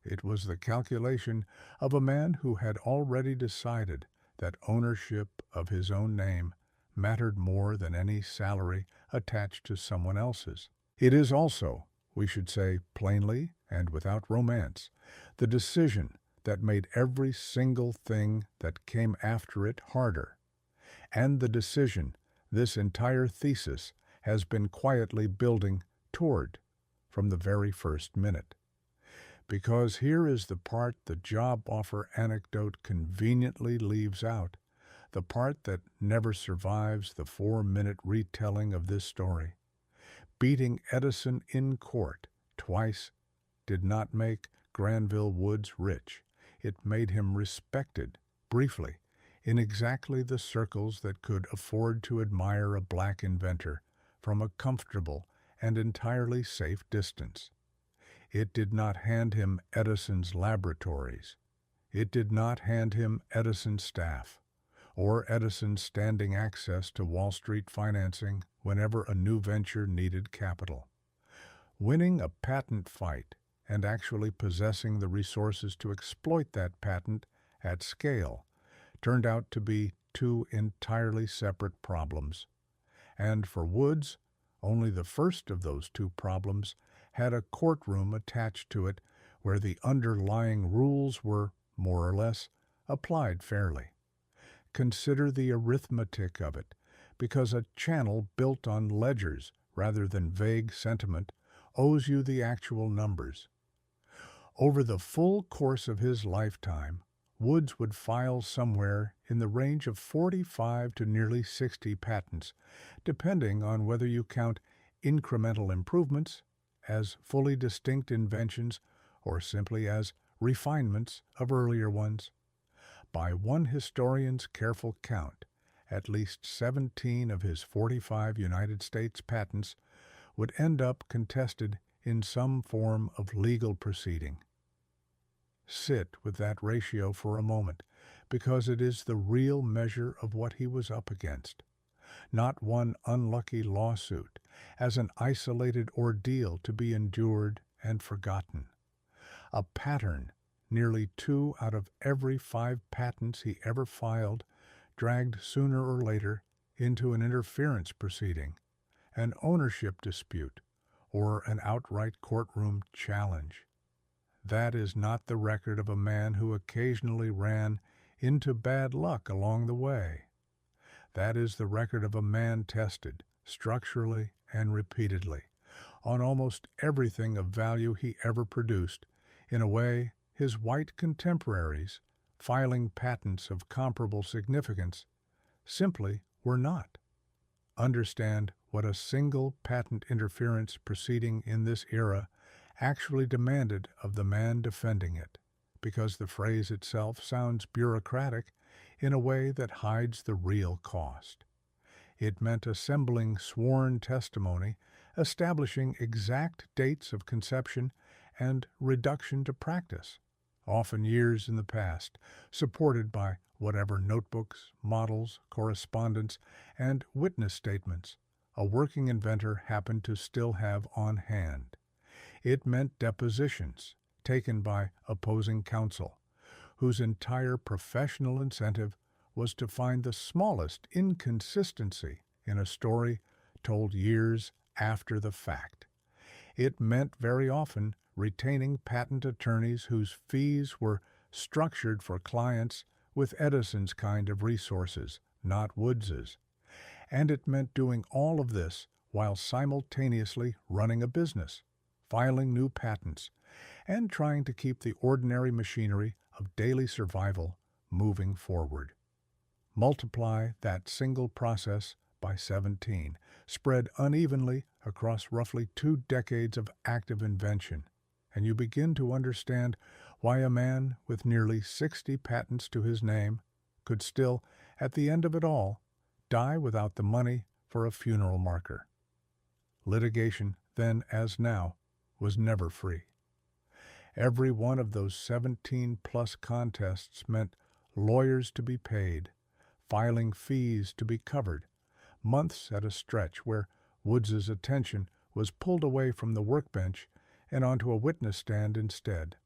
It was the calculation of a man who had already decided that ownership of his own name mattered more than any salary attached to someone else's. It is also, we should say plainly and without romance, the decision that made every single thing that came after it harder, and the decision this entire thesis has been quietly building toward from the very first minute. Because here is the part the job offer anecdote conveniently leaves out, the part that never survives the 4-minute retelling of this story. Beating Edison in court twice did not make Granville Woods rich. It made him respected, briefly, in exactly the circles that could afford to admire a black inventor from a comfortable and entirely safe distance. It did not hand him Edison's laboratories. It did not hand him Edison's staff, or Edison's standing access to Wall Street financing whenever a new venture needed capital. Winning a patent fight and actually possessing the resources to exploit that patent at scale turned out to be two entirely separate problems. And for Woods, only the first of those two problems had a courtroom attached to it where the underlying rules were, more or less, applied fairly. Consider the arithmetic of it, because a channel built on ledgers rather than vague sentiment owes you the actual numbers. Over the full course of his lifetime, Woods would file somewhere in the range of 45 to nearly 60 patents, depending on whether you count incremental improvements as fully distinct inventions or simply as refinements of earlier ones. By one historian's careful count, at least 17 of his 45 United States patents would end up contested in some form of legal proceeding. Sit with that ratio for a moment, because it is the real measure of what he was up against. Not one unlucky lawsuit as an isolated ordeal to be endured and forgotten. A pattern, nearly 2 out of every 5 patents he ever filed dragged sooner or later into an interference proceeding, an ownership dispute, or an outright courtroom challenge. That is not the record of a man who occasionally ran into bad luck along the way. That is the record of a man tested, structurally and repeatedly, on almost everything of value he ever produced, in a way his white contemporaries, filing patents of comparable significance, simply were not. Understand what a single patent interference proceeding in this era actually demanded of the man defending it, because the phrase itself sounds bureaucratic in a way that hides the real cost. It meant assembling sworn testimony, establishing exact dates of conception and reduction to practice, often years in the past, supported by whatever notebooks, models, correspondence, and witness statements a working inventor happened to still have on hand. It meant depositions taken by opposing counsel, whose entire professional incentive was to find the smallest inconsistency in a story told years after the fact. It meant very often retaining patent attorneys whose fees were structured for clients with Edison's kind of resources, not Woods's. And it meant doing all of this while simultaneously running a business, filing new patents, and trying to keep the ordinary machinery of daily survival moving forward. Multiply that single process by 17, spread unevenly across roughly 2 decades of active invention, and you begin to understand why a man with nearly 60 patents to his name could still, at the end of it all, die without the money for a funeral marker. Litigation, then as now, was never free. Every one of those 17-plus contests meant lawyers to be paid, filing fees to be covered, months at a stretch where Woods's attention was pulled away from the workbench and onto a witness stand instead.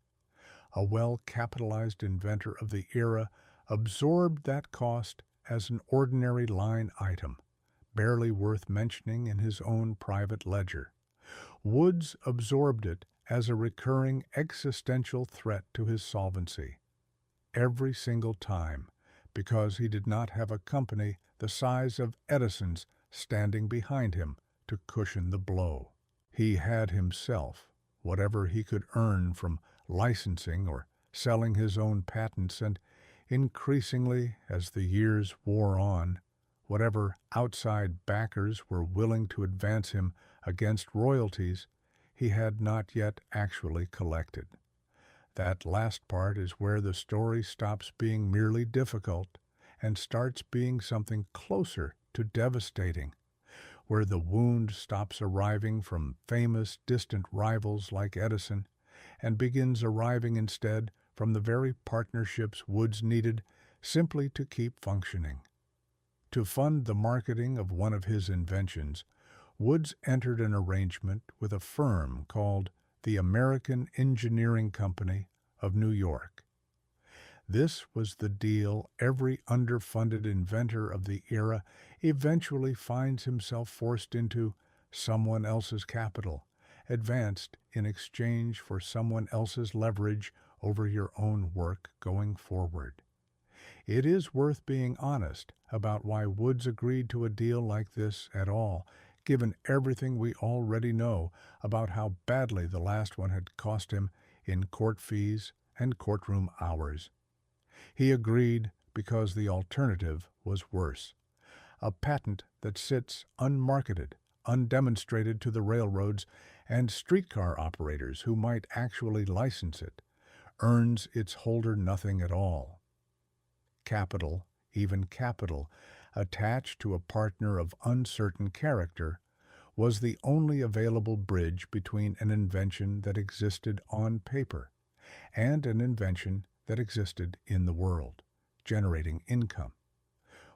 A well-capitalized inventor of the era absorbed that cost as an ordinary line item, barely worth mentioning in his own private ledger. Woods absorbed it as a recurring existential threat to his solvency. Every single time, because he did not have a company the size of Edison's standing behind him to cushion the blow. He had himself, whatever he could earn from licensing or selling his own patents, and increasingly, as the years wore on, whatever outside backers were willing to advance him against royalties, he had not yet actually collected. That last part is where the story stops being merely difficult and starts being something closer to devastating, where the wound stops arriving from famous distant rivals like Edison and begins arriving instead from the very partnerships Woods needed simply to keep functioning. To fund the marketing of one of his inventions, Woods entered an arrangement with a firm called the American Engineering Company of New York. This was the deal every underfunded inventor of the era eventually finds himself forced into: someone else's capital, advanced in exchange for someone else's leverage over your own work going forward. It is worth being honest about why Woods agreed to a deal like this at all, given everything we already know about how badly the last one had cost him in court fees and courtroom hours. He agreed because the alternative was worse. A patent that sits unmarketed, undemonstrated to the railroads and streetcar operators who might actually license it, earns its holder nothing at all. Capital, even capital, attached to a partner of uncertain character, was the only available bridge between an invention that existed on paper and an invention that existed in the world, generating income.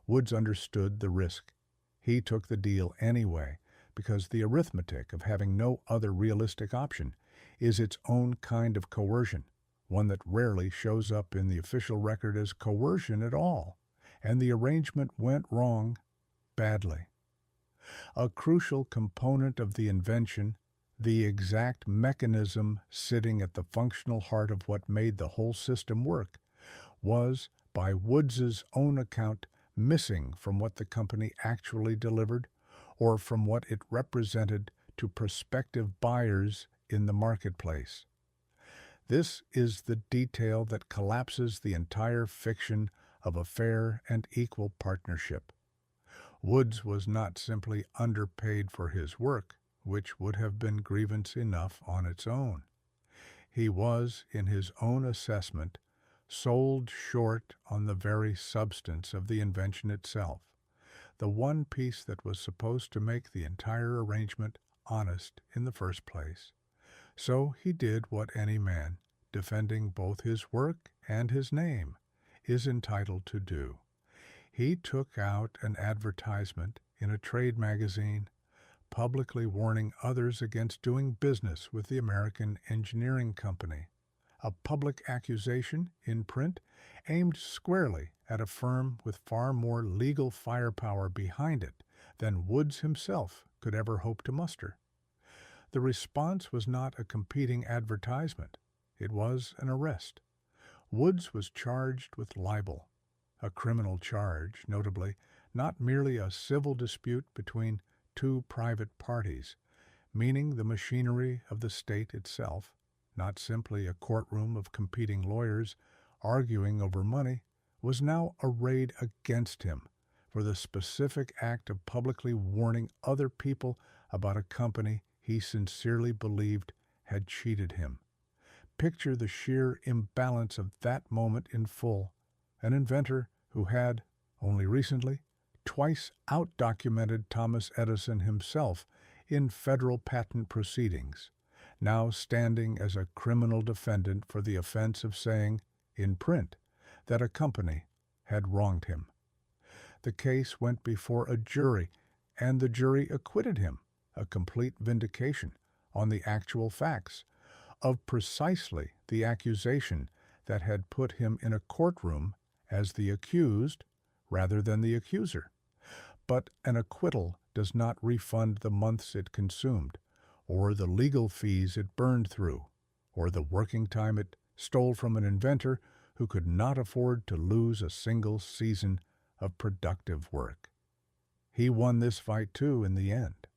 Woods understood the risk. He took the deal anyway, because the arithmetic of having no other realistic option is its own kind of coercion, one that rarely shows up in the official record as coercion at all, and the arrangement went wrong badly. A crucial component of the invention, the exact mechanism sitting at the functional heart of what made the whole system work, was, by Woods's own account, missing from what the company actually delivered or from what it represented to prospective buyers in the marketplace. This is the detail that collapses the entire fiction of a fair and equal partnership. Woods was not simply underpaid for his work, which would have been grievance enough on its own. He was, in his own assessment, sold short on the very substance of the invention itself, the one piece that was supposed to make the entire arrangement honest in the first place. So he did what any man, defending both his work and his name, is entitled to do. He took out an advertisement in a trade magazine, publicly warning others against doing business with the American Engineering Company, a public accusation in print aimed squarely at a firm with far more legal firepower behind it than Woods himself could ever hope to muster. The response was not a competing advertisement. It was an arrest. Woods was charged with libel, a criminal charge, notably, not merely a civil dispute between two private parties, meaning the machinery of the state itself, not simply a courtroom of competing lawyers arguing over money, was now arrayed against him for the specific act of publicly warning other people about a company he sincerely believed had cheated him. Picture the sheer imbalance of that moment in full. An inventor who had, only recently, twice out-documented Thomas Edison himself in federal patent proceedings, now standing as a criminal defendant for the offense of saying, in print, that a company had wronged him. The case went before a jury, and the jury acquitted him, a complete vindication on the actual facts of precisely the accusation that had put him in a courtroom as the accused rather than the accuser. But an acquittal does not refund the months it consumed, or the legal fees it burned through, or the working time it stole from an inventor who could not afford to lose a single season of productive work. He won this fight too in the end.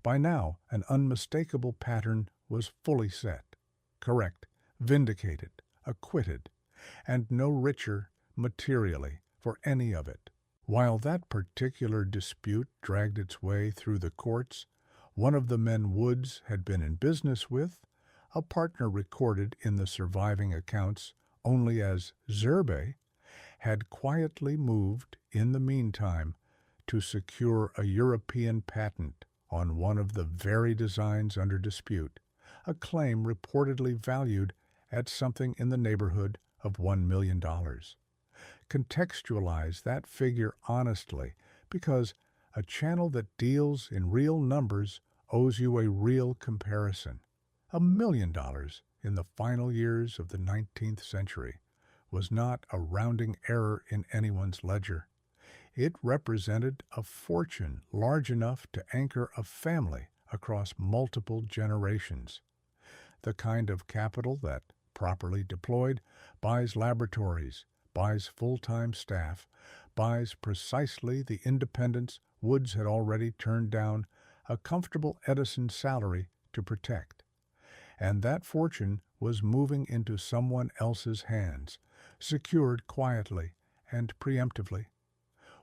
By now, an unmistakable pattern was fully set, correct, vindicated, acquitted, and no richer materially for any of it. While that particular dispute dragged its way through the courts, one of the men Woods had been in business with, a partner recorded in the surviving accounts only as Zerbe, had quietly moved, in the meantime, to secure a European patent on one of the very designs under dispute, a claim reportedly valued at something in the neighborhood of $1 million. Contextualize that figure honestly, because a channel that deals in real numbers owes you a real comparison. $1 million in the final years of the 19th century was not a rounding error in anyone's ledger. It represented a fortune large enough to anchor a family across multiple generations. The kind of capital that, properly deployed, buys laboratories, buys full-time staff, buys precisely the independence Woods had already turned down a comfortable Edison salary to protect. And that fortune was moving into someone else's hands, secured quietly and preemptively,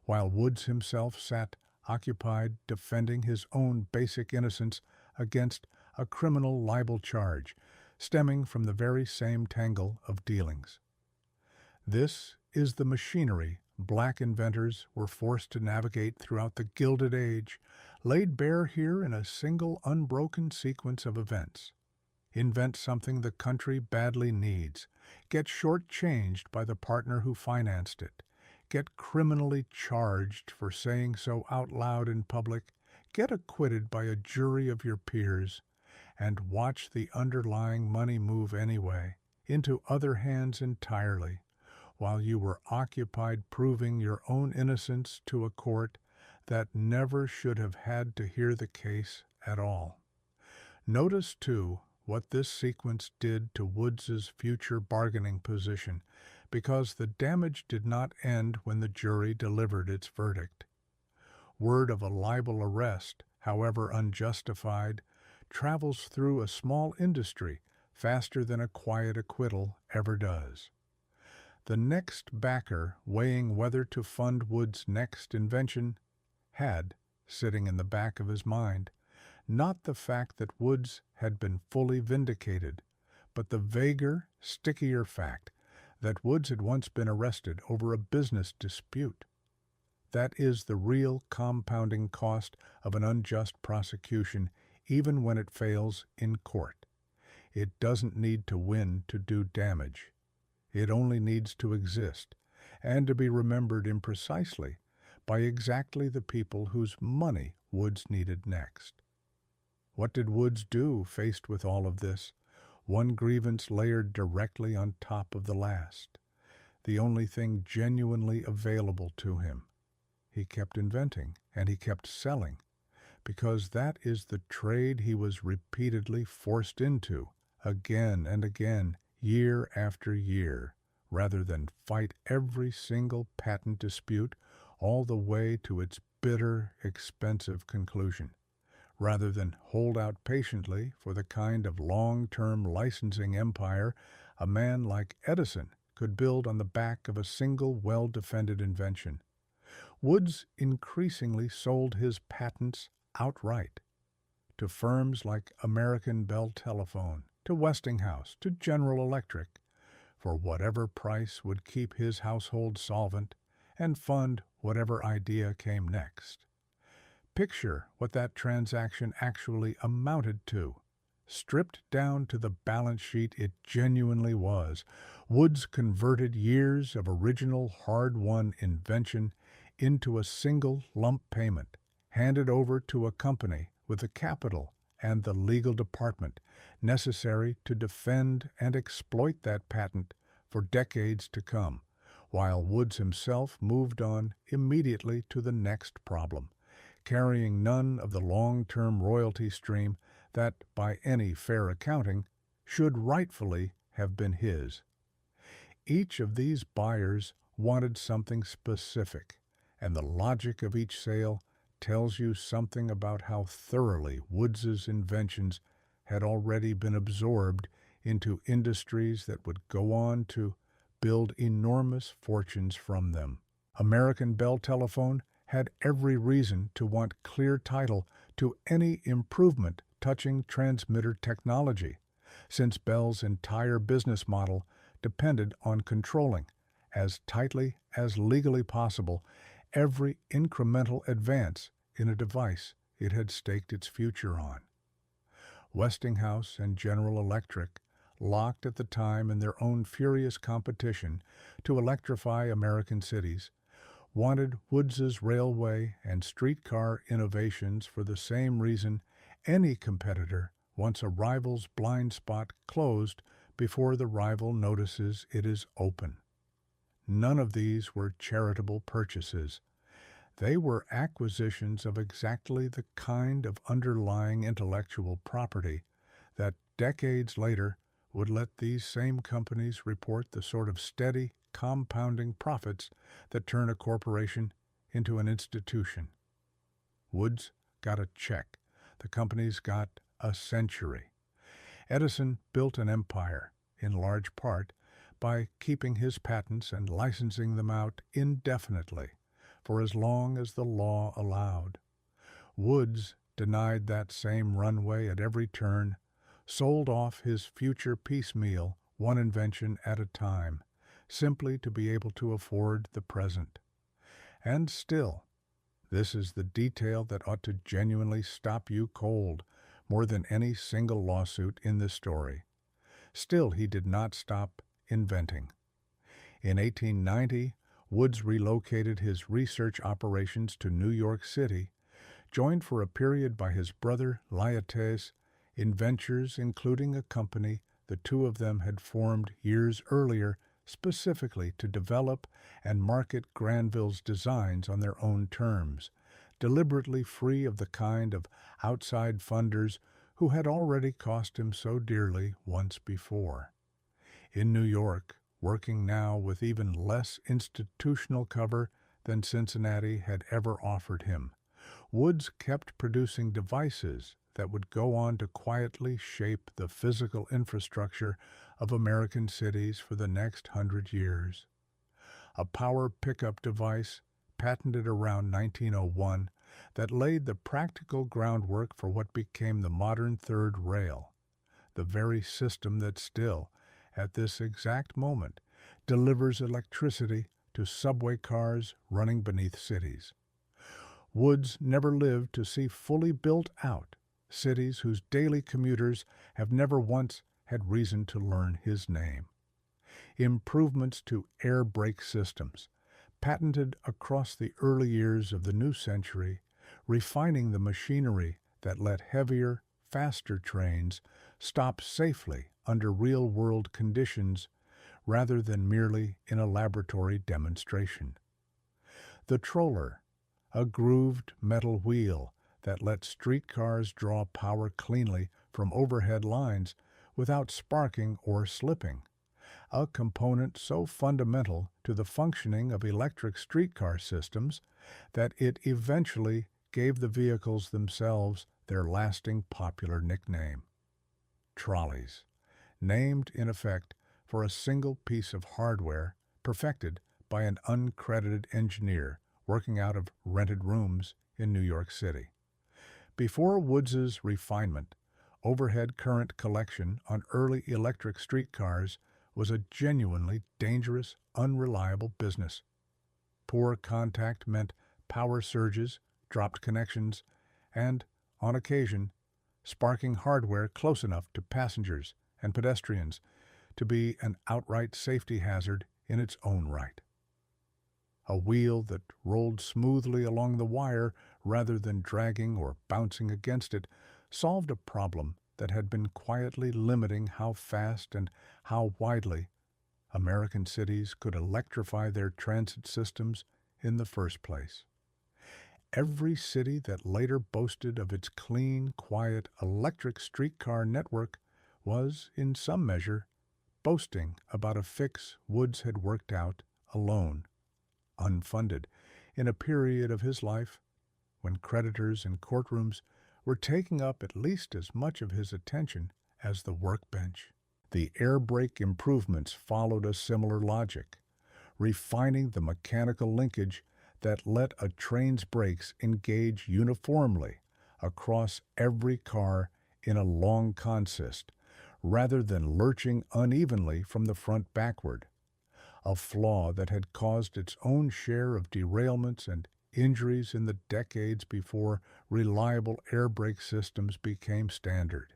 while Woods himself sat occupied defending his own basic innocence against a criminal libel charge stemming from the very same tangle of dealings. This is the machinery black inventors were forced to navigate throughout the Gilded Age, laid bare here in a single unbroken sequence of events. Invent something the country badly needs, get short-changed by the partner who financed it, get criminally charged for saying so out loud in public, get acquitted by a jury of your peers, and watch the underlying money move anyway, into other hands entirely, while you were occupied proving your own innocence to a court that never should have had to hear the case at all. Notice, too, what this sequence did to Woods's future bargaining position, because the damage did not end when the jury delivered its verdict. Word of a libel arrest, however unjustified, travels through a small industry faster than a quiet acquittal ever does. The next backer weighing whether to fund Woods' next invention had, sitting in the back of his mind, not the fact that Woods had been fully vindicated, but the vaguer, stickier fact that Woods had once been arrested over a business dispute. That is the real compounding cost of an unjust prosecution, even when it fails in court. It doesn't need to win to do damage. It only needs to exist, and to be remembered imprecisely by exactly the people whose money Woods needed next. What did Woods do faced with all of this, one grievance layered directly on top of the last, the only thing genuinely available to him? He kept inventing, and he kept selling, because that is the trade he was repeatedly forced into, again and again, year after year, rather than fight every single patent dispute all the way to its bitter, expensive conclusion, rather than hold out patiently for the kind of long-term licensing empire a man like Edison could build on the back of a single well-defended invention. Woods increasingly sold his patents outright to firms like American Bell Telephone, to Westinghouse, to General Electric, for whatever price would keep his household solvent and fund whatever idea came next. Picture what that transaction actually amounted to. Stripped down to the balance sheet it genuinely was, Woods converted years of original hard-won invention into a single lump payment, handed over to a company with the capital and the legal department necessary to defend and exploit that patent for decades to come, while Woods himself moved on immediately to the next problem, carrying none of the long-term royalty stream that, by any fair accounting, should rightfully have been his. Each of these buyers wanted something specific, and the logic of each sale tells you something about how thoroughly Woods's inventions had already been absorbed into industries that would go on to build enormous fortunes from them. American Bell Telephone had every reason to want clear title to any improvement touching transmitter technology, since Bell's entire business model depended on controlling, as tightly as legally possible, every incremental advance in a device it had staked its future on. Westinghouse and General Electric, locked at the time in their own furious competition to electrify American cities, wanted Woods's railway and streetcar innovations for the same reason any competitor wants a rival's blind spot closed before the rival notices it is open. None of these were charitable purchases. They were acquisitions of exactly the kind of underlying intellectual property that decades later would let these same companies report the sort of steady, compounding profits that turn a corporation into an institution. Woods got a check. The companies got a century. Edison built an empire, in large part, by keeping his patents and licensing them out indefinitely, for as long as the law allowed. Woods denied that same runway at every turn, sold off his future piecemeal, one invention at a time, simply to be able to afford the present. And still, this is the detail that ought to genuinely stop you cold, more than any single lawsuit in this story. Still, he did not stop inventing. In 1890, Woods relocated his research operations to New York City, joined for a period by his brother Laertes, inventors including a company the two of them had formed years earlier specifically to develop and market Granville's designs on their own terms, deliberately free of the kind of outside funders who had already cost him so dearly once before. In New York, working now with even less institutional cover than Cincinnati had ever offered him, Woods kept producing devices that would go on to quietly shape the physical infrastructure of American cities for the next 100 years. A power pickup device, patented around 1901, that laid the practical groundwork for what became the modern third rail, the very system that still, at this exact moment, delivers electricity to subway cars running beneath cities. Woods never lived to see fully built out cities whose daily commuters have never once had reason to learn his name. Improvements to air brake systems, patented across the early years of the new century, refining the machinery that let heavier, faster trains stop safely under real-world conditions rather than merely in a laboratory demonstration. The troller, a grooved metal wheel that let streetcars draw power cleanly from overhead lines without sparking or slipping, a component so fundamental to the functioning of electric streetcar systems that it eventually gave the vehicles themselves their lasting popular nickname. Trolleys, named in effect for a single piece of hardware perfected by an uncredited engineer working out of rented rooms in New York City. Before Woods's refinement, overhead current collection on early electric streetcars was a genuinely dangerous, unreliable business. Poor contact meant power surges, dropped connections, and, on occasion, sparking hardware close enough to passengers and pedestrians to be an outright safety hazard in its own right. A wheel that rolled smoothly along the wire rather than dragging or bouncing against it solved a problem that had been quietly limiting how fast and how widely American cities could electrify their transit systems in the first place. Every city that later boasted of its clean, quiet, electric streetcar network was, in some measure, boasting about a fix Woods had worked out alone, unfunded, in a period of his life when creditors and courtrooms were taking up at least as much of his attention as the workbench. The air brake improvements followed a similar logic, refining the mechanical linkage that let a train's brakes engage uniformly across every car in a long consist, rather than lurching unevenly from the front backward, a flaw that had caused its own share of derailments and injuries in the decades before reliable air brake systems became standard.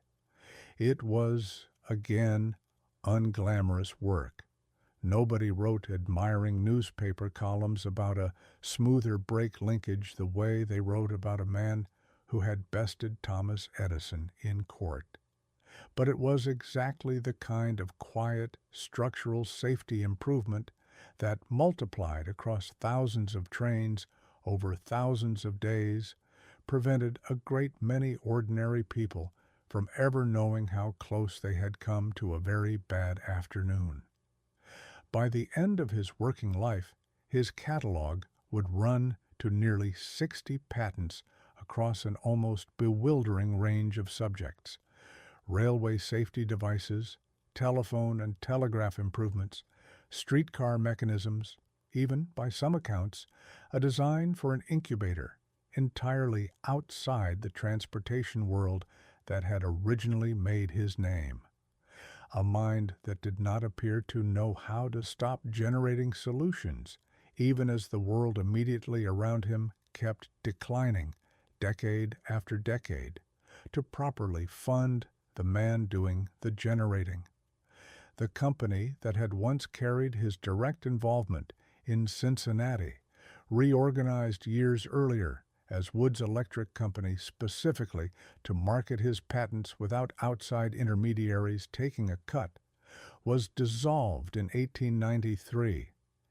It was, again, unglamorous work. Nobody wrote admiring newspaper columns about a smoother brake linkage the way they wrote about a man who had bested Thomas Edison in court. But it was exactly the kind of quiet, structural safety improvement that, multiplied across thousands of trains over thousands of days, prevented a great many ordinary people from ever knowing how close they had come to a very bad afternoon. By the end of his working life, his catalog would run to nearly 60 patents across an almost bewildering range of subjects: railway safety devices, telephone and telegraph improvements, streetcar mechanisms, even, by some accounts, a design for an incubator entirely outside the transportation world that had originally made his name. A mind that did not appear to know how to stop generating solutions, even as the world immediately around him kept declining, decade after decade, to properly fund the man doing the generating. The company that had once carried his direct involvement in Cincinnati, reorganized years earlier as Woods Electric Company specifically to market his patents without outside intermediaries taking a cut, was dissolved in 1893,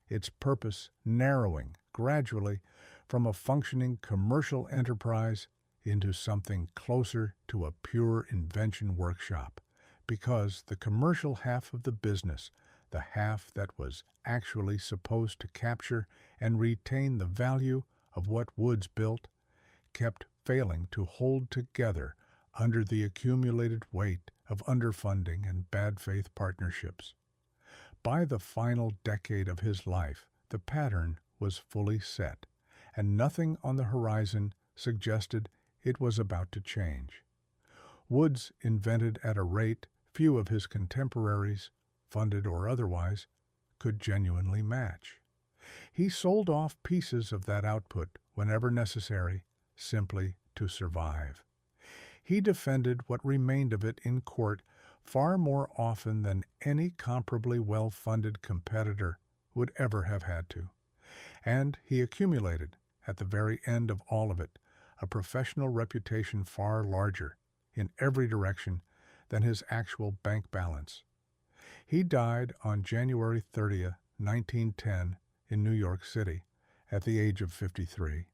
its purpose narrowing gradually from a functioning commercial enterprise into something closer to a pure invention workshop, because the commercial half of the business, the half that was actually supposed to capture and retain the value of what Woods built, kept failing to hold together under the accumulated weight of underfunding and bad faith partnerships. By the final decade of his life, the pattern was fully set, and nothing on the horizon suggested it was about to change. Woods invented at a rate few of his contemporaries, funded or otherwise, could genuinely match. He sold off pieces of that output whenever necessary, simply to survive. He defended what remained of it in court far more often than any comparably well-funded competitor would ever have had to. And he accumulated, at the very end of all of it, a professional reputation far larger, in every direction, than his actual bank balance. He died on January 30, 1910, in New York City, at the age of 53.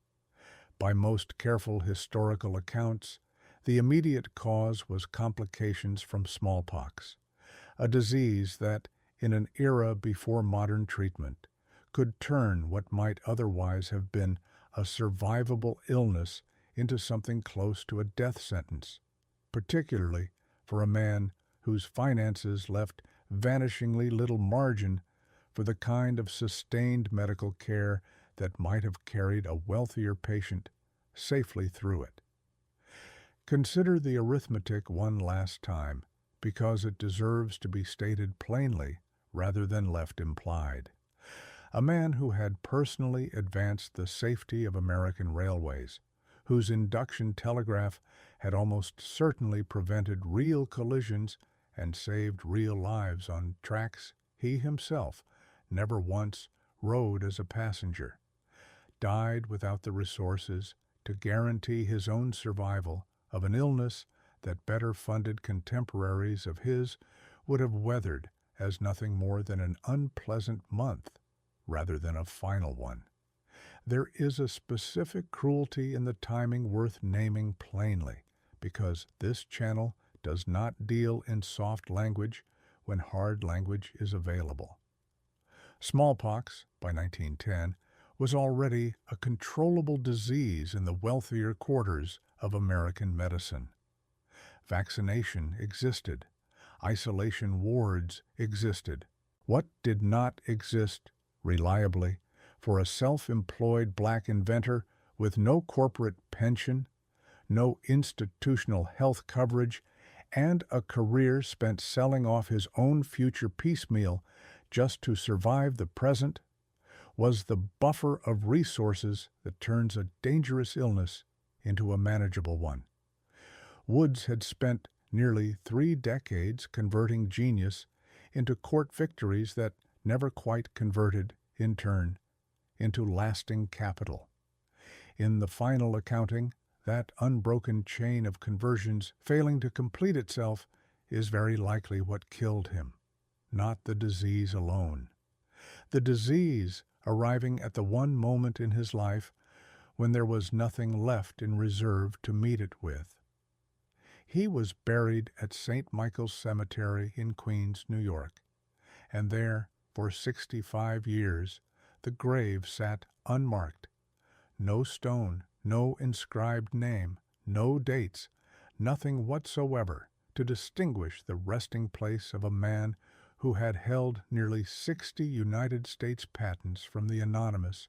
By most careful historical accounts, the immediate cause was complications from smallpox, a disease that, in an era before modern treatment, could turn what might otherwise have been a survivable illness into something close to a death sentence, particularly for a man whose finances left vanishingly little margin for the kind of sustained medical care that might have carried a wealthier patient safely through it. Consider the arithmetic one last time, because it deserves to be stated plainly rather than left implied. A man who had personally advanced the safety of American railways, whose induction telegraph had almost certainly prevented real collisions and saved real lives on tracks he himself never once rode as a passenger, died without the resources to guarantee his own survival of an illness that better-funded contemporaries of his would have weathered as nothing more than an unpleasant month rather than a final one. There is a specific cruelty in the timing worth naming plainly, because this channel does not deal in soft language when hard language is available. Smallpox, by 1910, was already a controllable disease in the wealthier quarters of American medicine. Vaccination existed. Isolation wards existed. What did not exist reliably for a self-employed black inventor with no corporate pension, no institutional health coverage, and a career spent selling off his own future piecemeal just to survive the present, was the buffer of resources that turns a dangerous illness into a manageable one. Woods had spent nearly 3 decades converting genius into court victories that never quite converted, in turn, into lasting capital. In the final accounting, that unbroken chain of conversions failing to complete itself is very likely what killed him, not the disease alone. The disease arriving at the one moment in his life when there was nothing left in reserve to meet it with. He was buried at St. Michael's Cemetery in Queens, New York, and there, for 65 years, the grave sat unmarked. No stone, no inscribed name, no dates, nothing whatsoever to distinguish the resting place of a man who had held nearly 60 United States patents from the anonymous,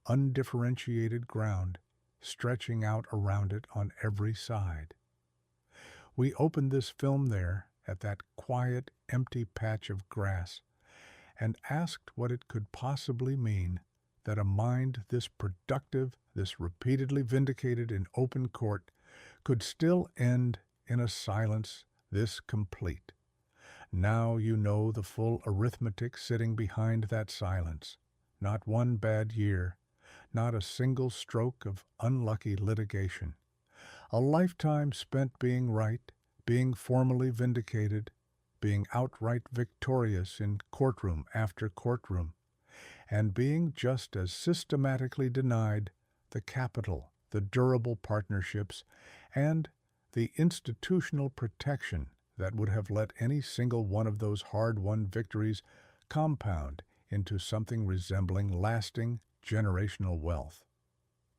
undifferentiated ground stretching out around it on every side. We opened this film there at that quiet, empty patch of grass and asked what it could possibly mean that a mind this productive, this repeatedly vindicated in open court, could still end in a silence this complete. Now you know the full arithmetic sitting behind that silence. Not one bad year, not a single stroke of unlucky litigation. A lifetime spent being right, being formally vindicated, being outright victorious in courtroom after courtroom, and being just as systematically denied the capital, the durable partnerships, and the institutional protection that would have let any single one of those hard-won victories compound into something resembling lasting generational wealth.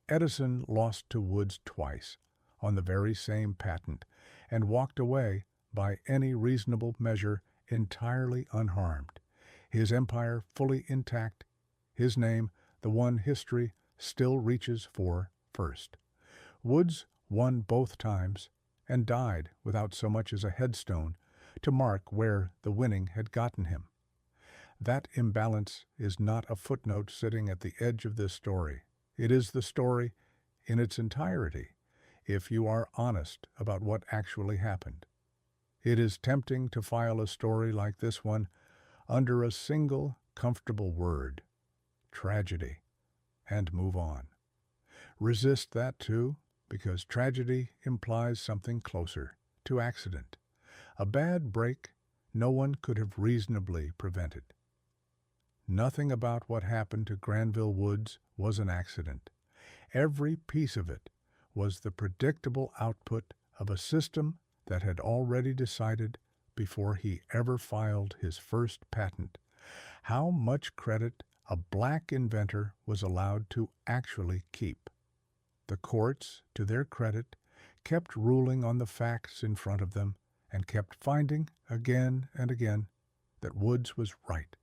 Edison lost to Woods twice on the very same patent and walked away, by any reasonable measure, entirely unharmed, his empire fully intact, his name the one history still reaches for first. Woods won both times and died without so much as a headstone to mark where the winning had gotten him. That imbalance is not a footnote sitting at the edge of this story. It is the story in its entirety, if you are honest about what actually happened. It is tempting to file a story like this one under a single comfortable word, tragedy, and move on. Resist that too, because tragedy implies something closer to accident, a bad break no one could have reasonably prevented. Nothing about what happened to Granville Woods was an accident. Every piece of it was the predictable output of a system that had already decided, before he ever filed his first patent, how much credit a black inventor was allowed to actually keep. The courts, to their credit, kept ruling on the facts in front of them and kept finding, again and again, that Woods was right.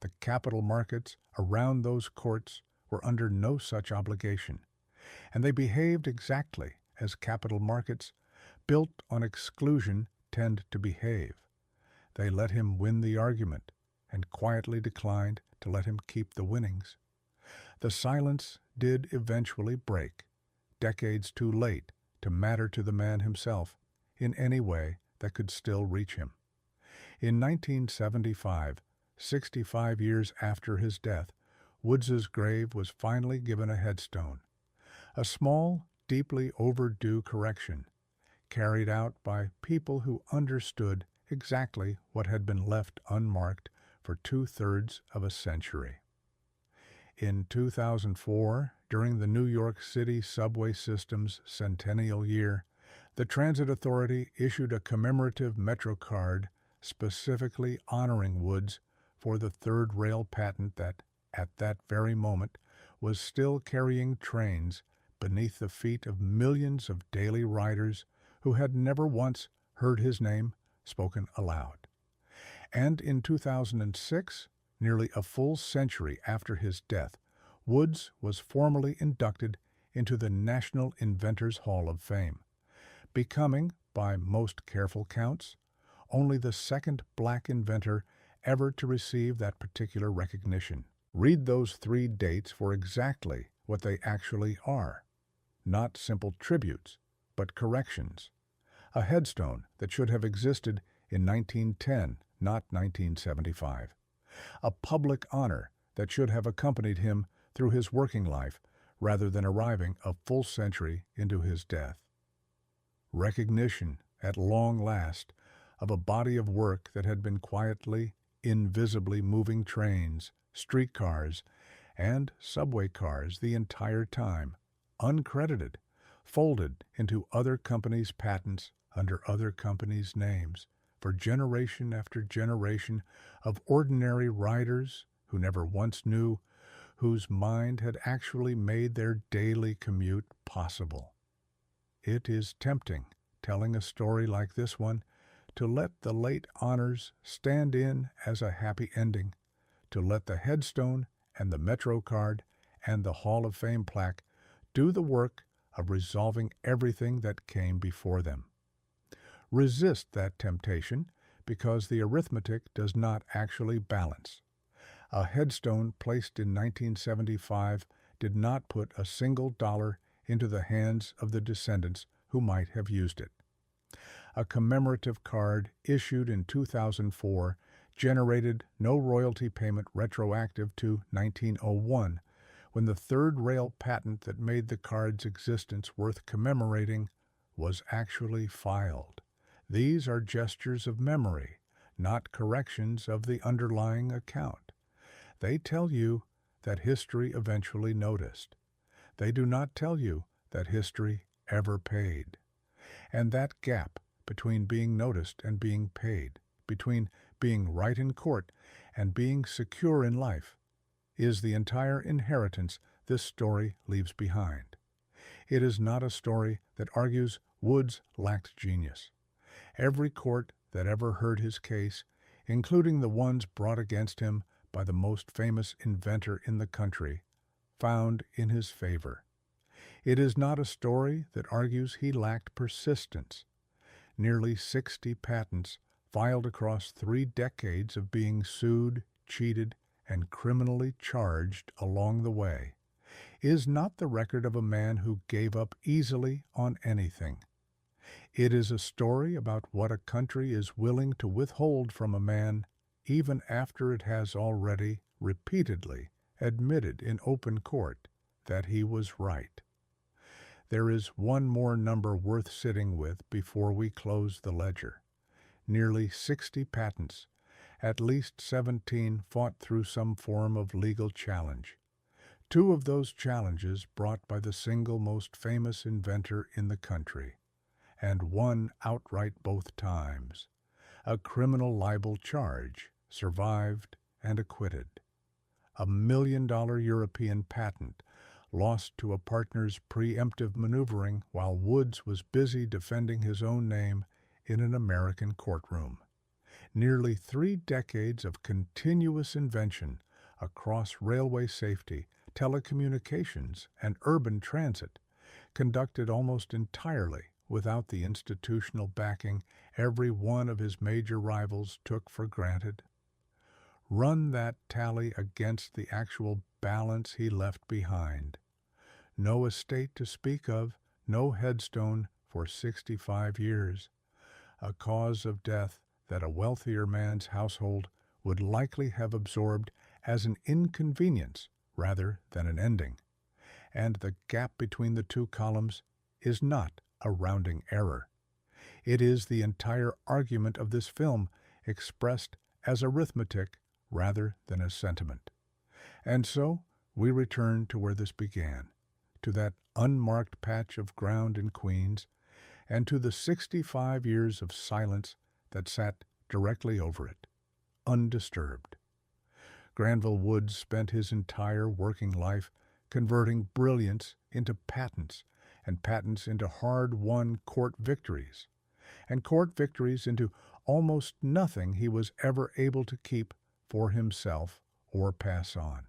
The capital markets around those courts were under no such obligation, and they behaved exactly as capital markets built on exclusion tend to behave. They let him win the argument and quietly declined to let him keep the winnings. The silence did eventually break, decades too late to matter to the man himself in any way that could still reach him. In 1975, 65 years after his death, Woods's grave was finally given a headstone, a small, deeply overdue correction, carried out by people who understood exactly what had been left unmarked for 2/3 of a century. In 2004, during the New York City subway system's centennial year, the Transit Authority issued a commemorative Metro card specifically honoring Woods for the third rail patent that, at that very moment, was still carrying trains beneath the feet of millions of daily riders who had never once heard his name spoken aloud. And in 2006, nearly a full century after his death, Woods was formally inducted into the National Inventors Hall of Fame, becoming, by most careful counts, only the second black inventor ever to receive that particular recognition. Read those 3 dates for exactly what they actually are. Not simple tributes, but corrections. A headstone that should have existed in 1910, not 1975. A public honor that should have accompanied him through his working life rather than arriving a full century into his death. Recognition, at long last, of a body of work that had been quietly, invisibly moving trains, streetcars, and subway cars the entire time, uncredited, folded into other companies' patents under other companies' names, for generation after generation of ordinary riders who never once knew, whose mind had actually made their daily commute possible. It is tempting, telling a story like this one, to let the late honors stand in as a happy ending, to let the headstone and the Metro card and the Hall of Fame plaque do the work of resolving everything that came before them. Resist that temptation, because the arithmetic does not actually balance. A headstone placed in 1975 did not put a single dollar into the hands of the descendants who might have used it. A commemorative card issued in 2004 generated no royalty payment retroactive to 1901, when the third rail patent that made the card's existence worth commemorating was actually filed. These are gestures of memory, not corrections of the underlying account. They tell you that history eventually noticed. They do not tell you that history ever paid. And that gap between being noticed and being paid, between being right in court and being secure in life, is the entire inheritance this story leaves behind. It is not a story that argues Woods lacked genius. Every court that ever heard his case, including the ones brought against him by the most famous inventor in the country, found in his favor. It is not a story that argues he lacked persistence. Nearly 60 patents filed across 3 decades of being sued, cheated, and criminally charged along the way is not the record of a man who gave up easily on anything. It is a story about what a country is willing to withhold from a man even after it has already, repeatedly, admitted in open court that he was right. There is one more number worth sitting with before we close the ledger. Nearly 60 patents, at least 17 fought through some form of legal challenge. 2 of those challenges brought by the single most famous inventor in the country, and 1 outright both times. A criminal libel charge, survived and acquitted. A $1 million European patent, lost to a partner's preemptive maneuvering while Woods was busy defending his own name in an American courtroom. Nearly 3 decades of continuous invention across railway safety telecommunications, and urban transit, conducted almost entirely without the institutional backing every one of his major rivals took for granted. Run that tally against the actual balance he left behind. No estate to speak of, no headstone for 65 years, a cause of death that a wealthier man's household would likely have absorbed as an inconvenience rather than an ending. And the gap between the two columns is not a rounding error. It is the entire argument of this film expressed as arithmetic rather than as sentiment. And so we return to where this began, to that unmarked patch of ground in Queens, and to the 65 years of silence that sat directly over it, undisturbed. Granville Woods spent his entire working life converting brilliance into patents, and patents into hard-won court victories, and court victories into almost nothing he was ever able to keep for himself or pass on.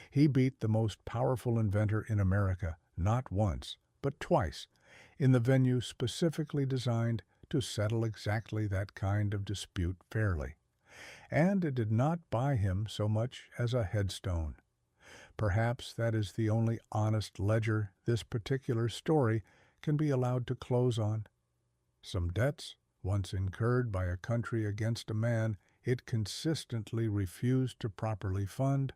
He beat the most powerful inventor in America not once, but twice, in the venue specifically designed to settle exactly that kind of dispute fairly. And it did not buy him so much as a headstone. Perhaps that is the only honest ledger this particular story can be allowed to close on. Some debts, once incurred by a country against a man it consistently refused to properly fund,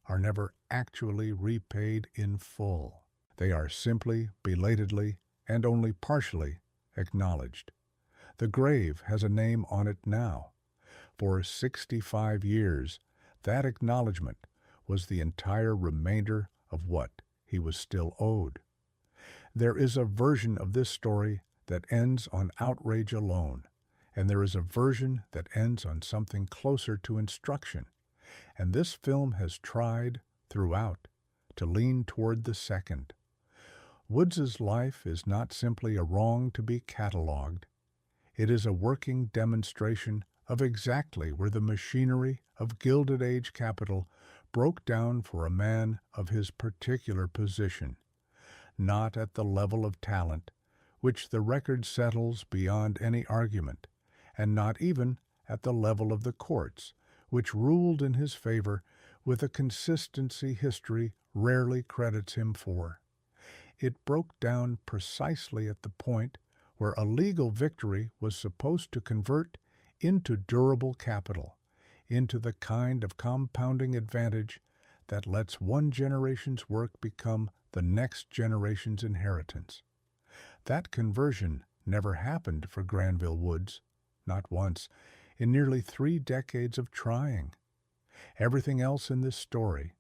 are never actually repaid in full. They are simply, belatedly, and only partially acknowledged. The grave has a name on it now. For 65 years, that acknowledgment was the entire remainder of what he was still owed. There is a version of this story that ends on outrage alone, and there is a version that ends on something closer to instruction, and this film has tried, throughout, to lean toward the second. Woods's life is not simply a wrong to be catalogued. It is a working demonstration of exactly where the machinery of Gilded Age capital broke down for a man of his particular position, not at the level of talent, which the record settles beyond any argument, and not even at the level of the courts, which ruled in his favor with a consistency history rarely credits him for. It broke down precisely at the point where a legal victory was supposed to convert into durable capital, into the kind of compounding advantage that lets one generation's work become the next generation's inheritance. That conversion never happened for Granville Woods, not once, in nearly 3 decades of trying. Everything else in this story,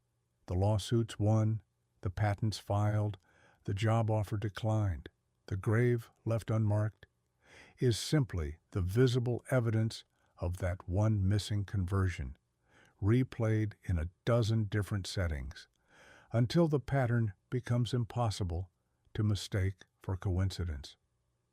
the lawsuits won, the patents filed, the job offer declined, the grave left unmarked, is simply the visible evidence of that one missing conversion, replayed in a dozen different settings, until the pattern becomes impossible to mistake for coincidence.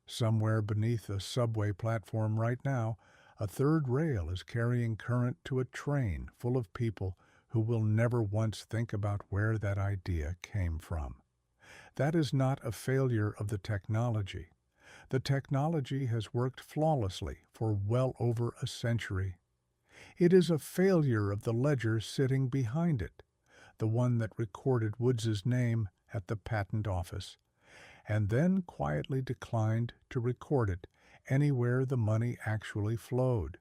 Somewhere beneath a subway platform right now, a third rail is carrying current to a train full of people who will never once think about where that idea came from. That is not a failure of the technology. The technology has worked flawlessly for well over a century. It is a failure of the ledger sitting behind it, the one that recorded Woods's name at the patent office, and then quietly declined to record it anywhere the money actually flowed.